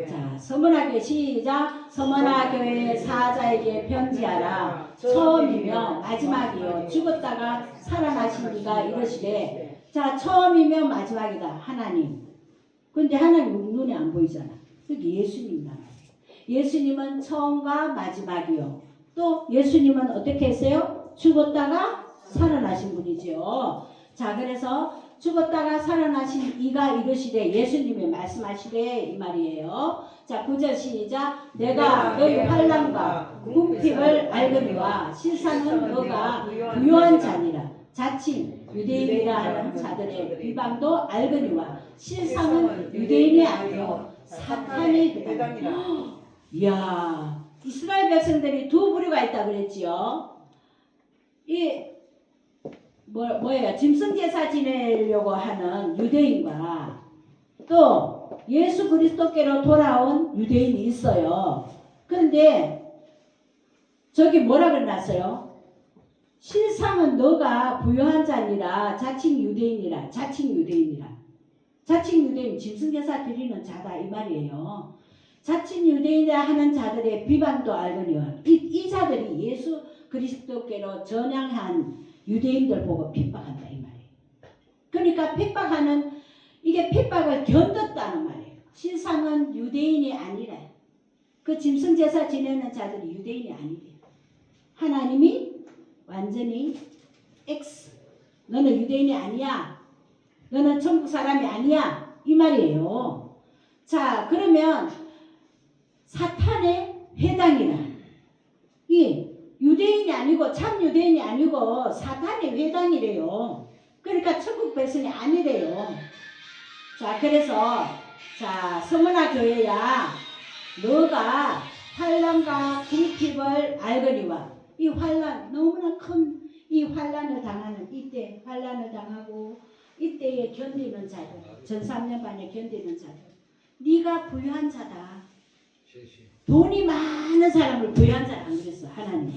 자, 서문화 교회 시작. 서문화 교회 사자에게 편지하라. 처음이며 마지막이요. 죽었다가 살아나신 이가 이러시되. 자, 처음이며 마지막이다. 하나님. 근데 하나님 우리 눈에 안 보이잖아. 여기 예수님 나라. 예수님은 처음과 마지막이요. 또 예수님은 어떻게 했어요? 죽었다가 살아나신 분이죠. 자, 그래서 죽었다가 살아나신 이가 이르시되 예수님이 말씀하시되 이 말이에요. 자, 9절 시작. 내가 너희 환난과 궁핍을 알거니와 실상은 너가 부요한 자니라. 자칭 유대인이라 하는 자들의 비방도 알거니와 실상은 유대인이 아니요 사탄의 비방이라. 이야, 이스라엘 백성들이 두 부류가 있다 그랬지요. 뭐예요? 짐승제사 지내려고 하는 유대인과 또 예수 그리스도께로 돌아온 유대인이 있어요. 그런데 저기 뭐라 그러났어요? 실상은 너가 부요한 자니라. 자칭 유대인이라. 자칭 유대인 짐승제사 드리는 자다 이 말이에요. 자칭 유대인이라 하는 자들의 비방도 알거니와 이 자들이 예수 그리스도께로 전향한 유대인들 보고 핍박한다 이 말이에요. 그러니까 핍박하는 이게 핍박을 견뎠다는 말이에요. 실상은 유대인이 아니라 그 짐승제사 지내는 자들이 유대인이 아니래요. 하나님이 완전히 X 너는 유대인이 아니야. 너는 천국 사람이 아니야. 이 말이에요. 자, 그러면 사탄의 회당이라 이 유대인이 아니고 참 유대인이 아니고 사탄의 회당이래요. 그러니까 천국 백성이 아니래요. 자, 그래서 자, 서문화 교회야 너가 환난과 궁핍을 알거니와 이 환난 너무나 큰 이 환난을 당하는 이때 환난을 당하고 이때에 견디는 자들 전 3년반에 견디는 자들 네가 부유한 자다. 돈이 많은 사람을 부유한 자라 안 그랬어. 하나님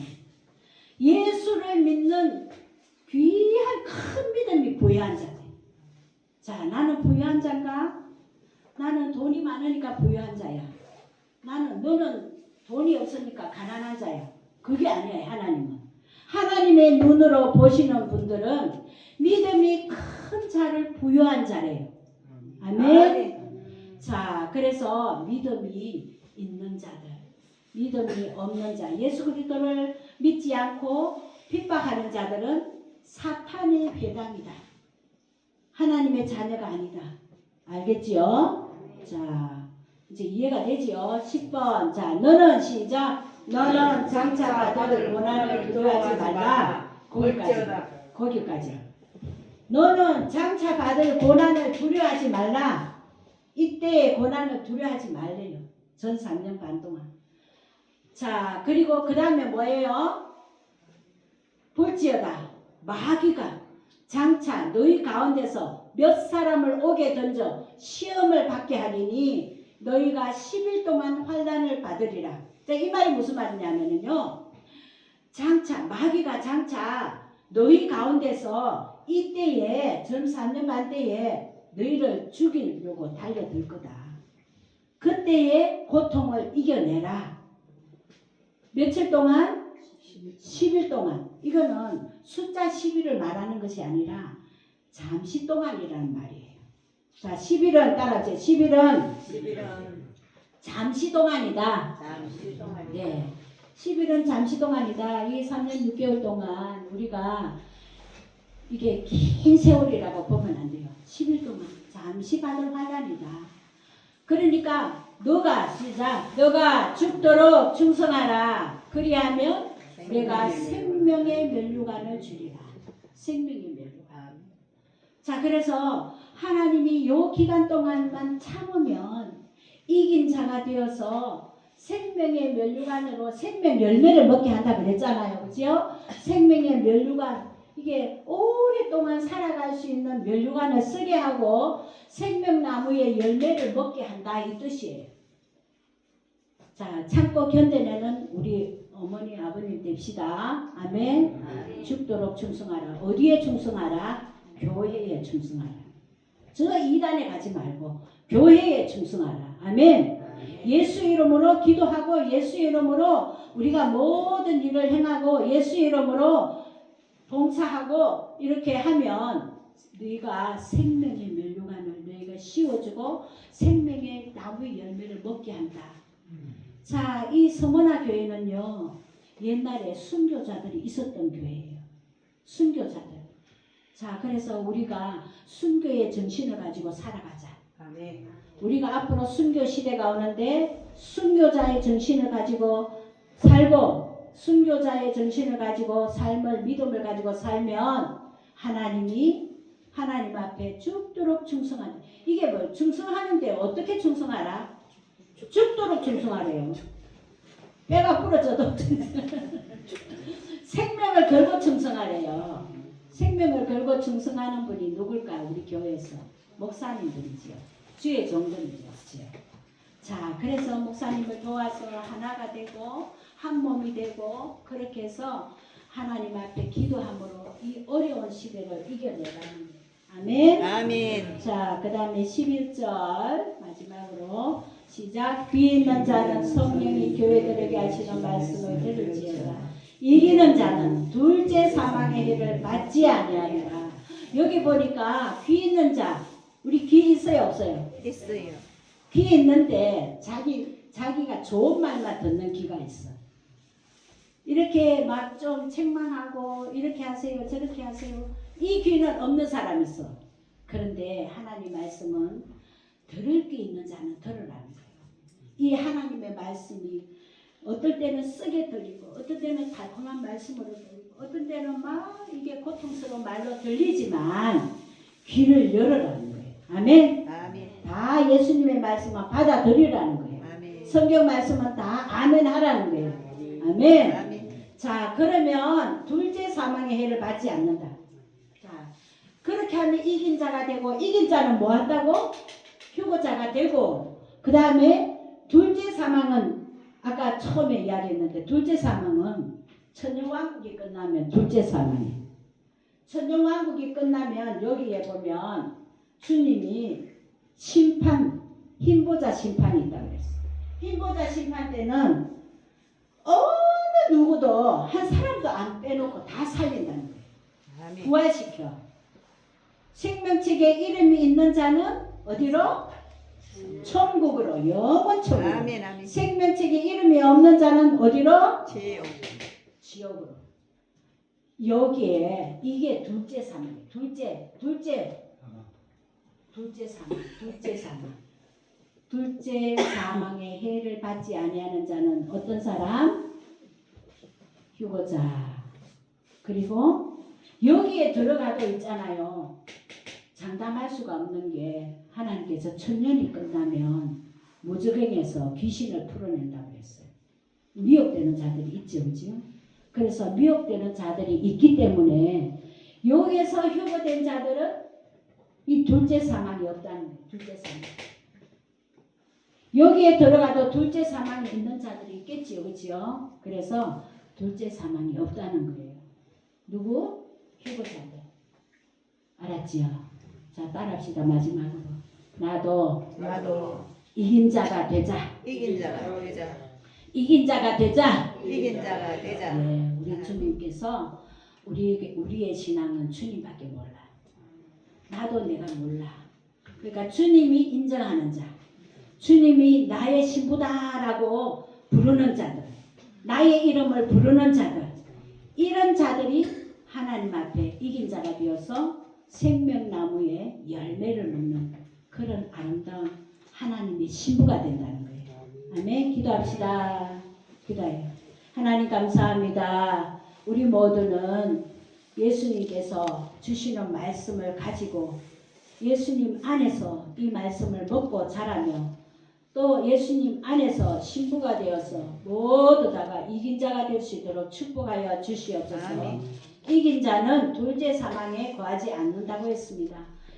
예수를 믿는 귀한 큰 믿음이 부유한 자다. 자, 나는 부유한 자인가? 나는 돈이 많으니까 부유한 자야. 너는 돈이 없으니까 가난한 자야. 그게 아니에요. 하나님은 하나님의 눈으로 보시는 분들은 믿음이 큰 자를 부유한 자래요. 아멘. 자, 그래서 믿음이 있는 자들 믿음이 없는 자, 예수 그리스도를 믿지 않고 핍박하는 자들은 사탄의 회당이다. 하나님의 자녀가 아니다. 알겠지요? 자, 이제 이해가 되지요? 10번. 자, 너는 시작. 너는 장차 받을 고난을 두려워하지 말라. 거기까지. 너는 장차 받을 고난을 두려워하지 말라. 이때의 고난을 두려워하지 말래요. 전 3년 반 동안. 자, 그리고 그 다음에 뭐예요? 볼지어다. 마귀가 장차 너희 가운데서 몇 사람을 오게 던져 시험을 받게 하리니 너희가 10일 동안 환난을 받으리라. 자, 이 말이 무슨 말이냐면요. 장차 마귀가 장차 너희 가운데서 이때에 전 3년 반 때에 너희를 죽이려고 달려들 거다. 그때의 고통을 이겨내라. 며칠 동안? 10일 동안. 이거는 숫자 10일을 말하는 것이 아니라 잠시 동안이라는 말이에요. 자, 10일은 따라하죠. 10일은 잠시 동안이다. 예. 10일은 잠시 동안이다. 이 3년 6개월 동안 우리가 이게 긴 세월이라고 보면 안 돼요. 10일 동안 잠시 받을 환난이다. 그러니까 너가 시작. 너가 죽도록 충성하라. 그리하면 내가 생명의 면류관을 주리라. 생명의 면류관. 자, 그래서 하나님이 요 기간 동안만 참으면 이긴 자가 되어서 생명의 면류관으로 생명 열매를 먹게 한다 그랬잖아요. 그죠? 생명의 면류관. 이게 오랫동안 살아갈 수 있는 면류관을 쓰게 하고 생명나무의 열매를 먹게 한다 이 뜻이에요. 자, 참고 견뎌내는 우리 어머니 아버님 됩시다. 아멘. 죽도록 충성하라. 어디에 충성하라? 교회에 충성하라. 저 이단에 가지 말고 교회에 충성하라. 아멘. 예수 이름으로 기도하고 예수 이름으로 우리가 모든 일을 행하고 예수 이름으로 봉사하고 이렇게 하면 너희가 생명의 면류관을 너희가 씌워주고 생명의 나무의 열매를 먹게 한다. 자, 이 서머나 교회는요, 옛날에 순교자들이 있었던 교회예요. 순교자들. 자, 그래서 우리가 순교의 정신을 가지고 살아가자. 아멘. 우리가 앞으로 순교 시대가 오는데 순교자의 정신을 가지고 살고 순교자의 정신을 가지고 삶을 믿음을 가지고 살면 하나님이 하나님 앞에 죽도록 충성한다. 이게 뭐 충성하는데 어떻게 충성하라? 죽도록 충성하래요. 뼈가 부러져도 생명을 걸고 충성하래요. 생명을 걸고 충성하는 분이 누굴까? 우리 교회에서 목사님들이지요. 주의 종들이죠. 자, 그래서 목사님을 도와서 하나가 되고 한 몸이 되고 그렇게 해서 하나님 앞에 기도함으로 이 어려운 시대를 이겨내라는 거예요. 아멘. 아멘. 자, 그 다음에 11절 마지막으로 시작. 귀 있는 자는 성령이 교회들에게 하시는 말씀을 들을지어다. 이기는 자는 둘째 사망의 해를 맞지 아니하리라. 여기 보니까 귀 있는 자, 우리 귀 있어요 없어요? 있어요. 귀 있는데 자기가 좋은 말만 듣는 귀가 있어. 이렇게 막 좀 책망하고 이렇게 하세요 저렇게 하세요. 이 귀는 없는 사람이 있어. 그런데 하나님 말씀은 들을 귀 있는 자는 들으라는 거예요. 이 하나님의 말씀이 어떨 때는 쓰게 들리고 어떨 때는 달콤한 말씀으로 들리고 어떨 때는 막 이게 고통스러운 말로 들리지만 귀를 열으라는 거예요. 아멘. 아멘. 다 예수님의 말씀만 받아들이라는 거예요. 아멘. 성경 말씀은 다 아멘 하라는 거예요. 아멘. 아멘. 자, 그러면 둘째 사망의 해를 받지 않는다. 자, 그렇게 하면 이긴 자가 되고 이긴 자는 뭐 한다고? 휴거자가 되고 그 다음에 둘째 사망은 아까 처음에 이야기했는데 둘째 사망은 천년왕국이 끝나면 둘째 사망이에요. 천년왕국이 끝나면 여기에 보면 주님이 심판, 흰보자 심판이 있다고 그랬어요. 흰보자 심판 때는 어느 누구도 한 사람도 안 빼놓고 다 살린다는 거예요. 아멘. 부활시켜. 생명책에 이름이 있는 자는 어디로? 천국으로 영원 천국. 아멘 아멘. 생명책에 이름이 없는 자는 어디로? 지옥. 지옥으로. 여기에 이게 둘째 사망. 둘째 사망. 둘째 사망의 해를 받지 아니하는 자는 어떤 사람? 휴거자. 그리고 여기에 들어가도 있잖아요. 장담할 수가 없는 게 하나님께서 천년이 끝나면 무저갱에서 귀신을 풀어낸다고 했어요. 미혹되는 자들이 있죠, 그죠? 그래서 미혹되는 자들이 있기 때문에 여기에서 휴거된 자들은 이 둘째 사망이 없다는 거예요. 둘째 사망. 여기에 들어가도 둘째 사망이 있는 자들이 있겠지요, 그죠? 그래서 둘째 사망이 없다는 거예요. 누구? 휴거자들. 알았지요? 자, 따라합시다. 마지막으로. 나도 이긴 자가 되자. 이긴 자가 되자. 이긴 자가 되자. 이긴 자가 되자. 네, 우리 주님께서 우리의 신앙은 주님밖에 몰라. 나도 내가 몰라. 그러니까 주님이 인정하는 자, 주님이 나의 신부다라고 부르는 자들, 나의 이름을 부르는 자들, 이런 자들이 하나님 앞에 이긴 자가 되어서 생명나무에 열매를 먹는 그런 아름다운 하나님의 신부가 된다는 거예요. 아멘. 기도합시다. 기도해요. 하나님 감사합니다. 우리 모두는 예수님께서 주시는 말씀을 가지고 예수님 안에서 이 말씀을 먹고 자라며 또 예수님 안에서 신부가 되어서 모두 다가 이긴 자가 될 수 있도록 축복하여 주시옵소서. 아멘. 이긴 자는 둘째 사망에 거하지 않는다고 했습니다.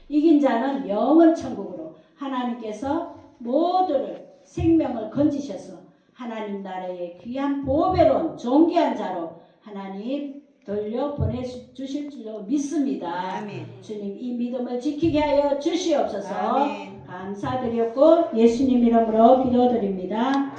이긴 자는 영원 천국으로 하나님께서 모두를 생명을 건지셔서 하나님 나라의 귀한 보배로운 존귀한 자로 하나님 돌려 보내주실 줄로 믿습니다. 아멘. 주님 이 믿음을 지키게 하여 주시옵소서. 아멘. 감사드렸고 예수님 이름으로 기도드립니다.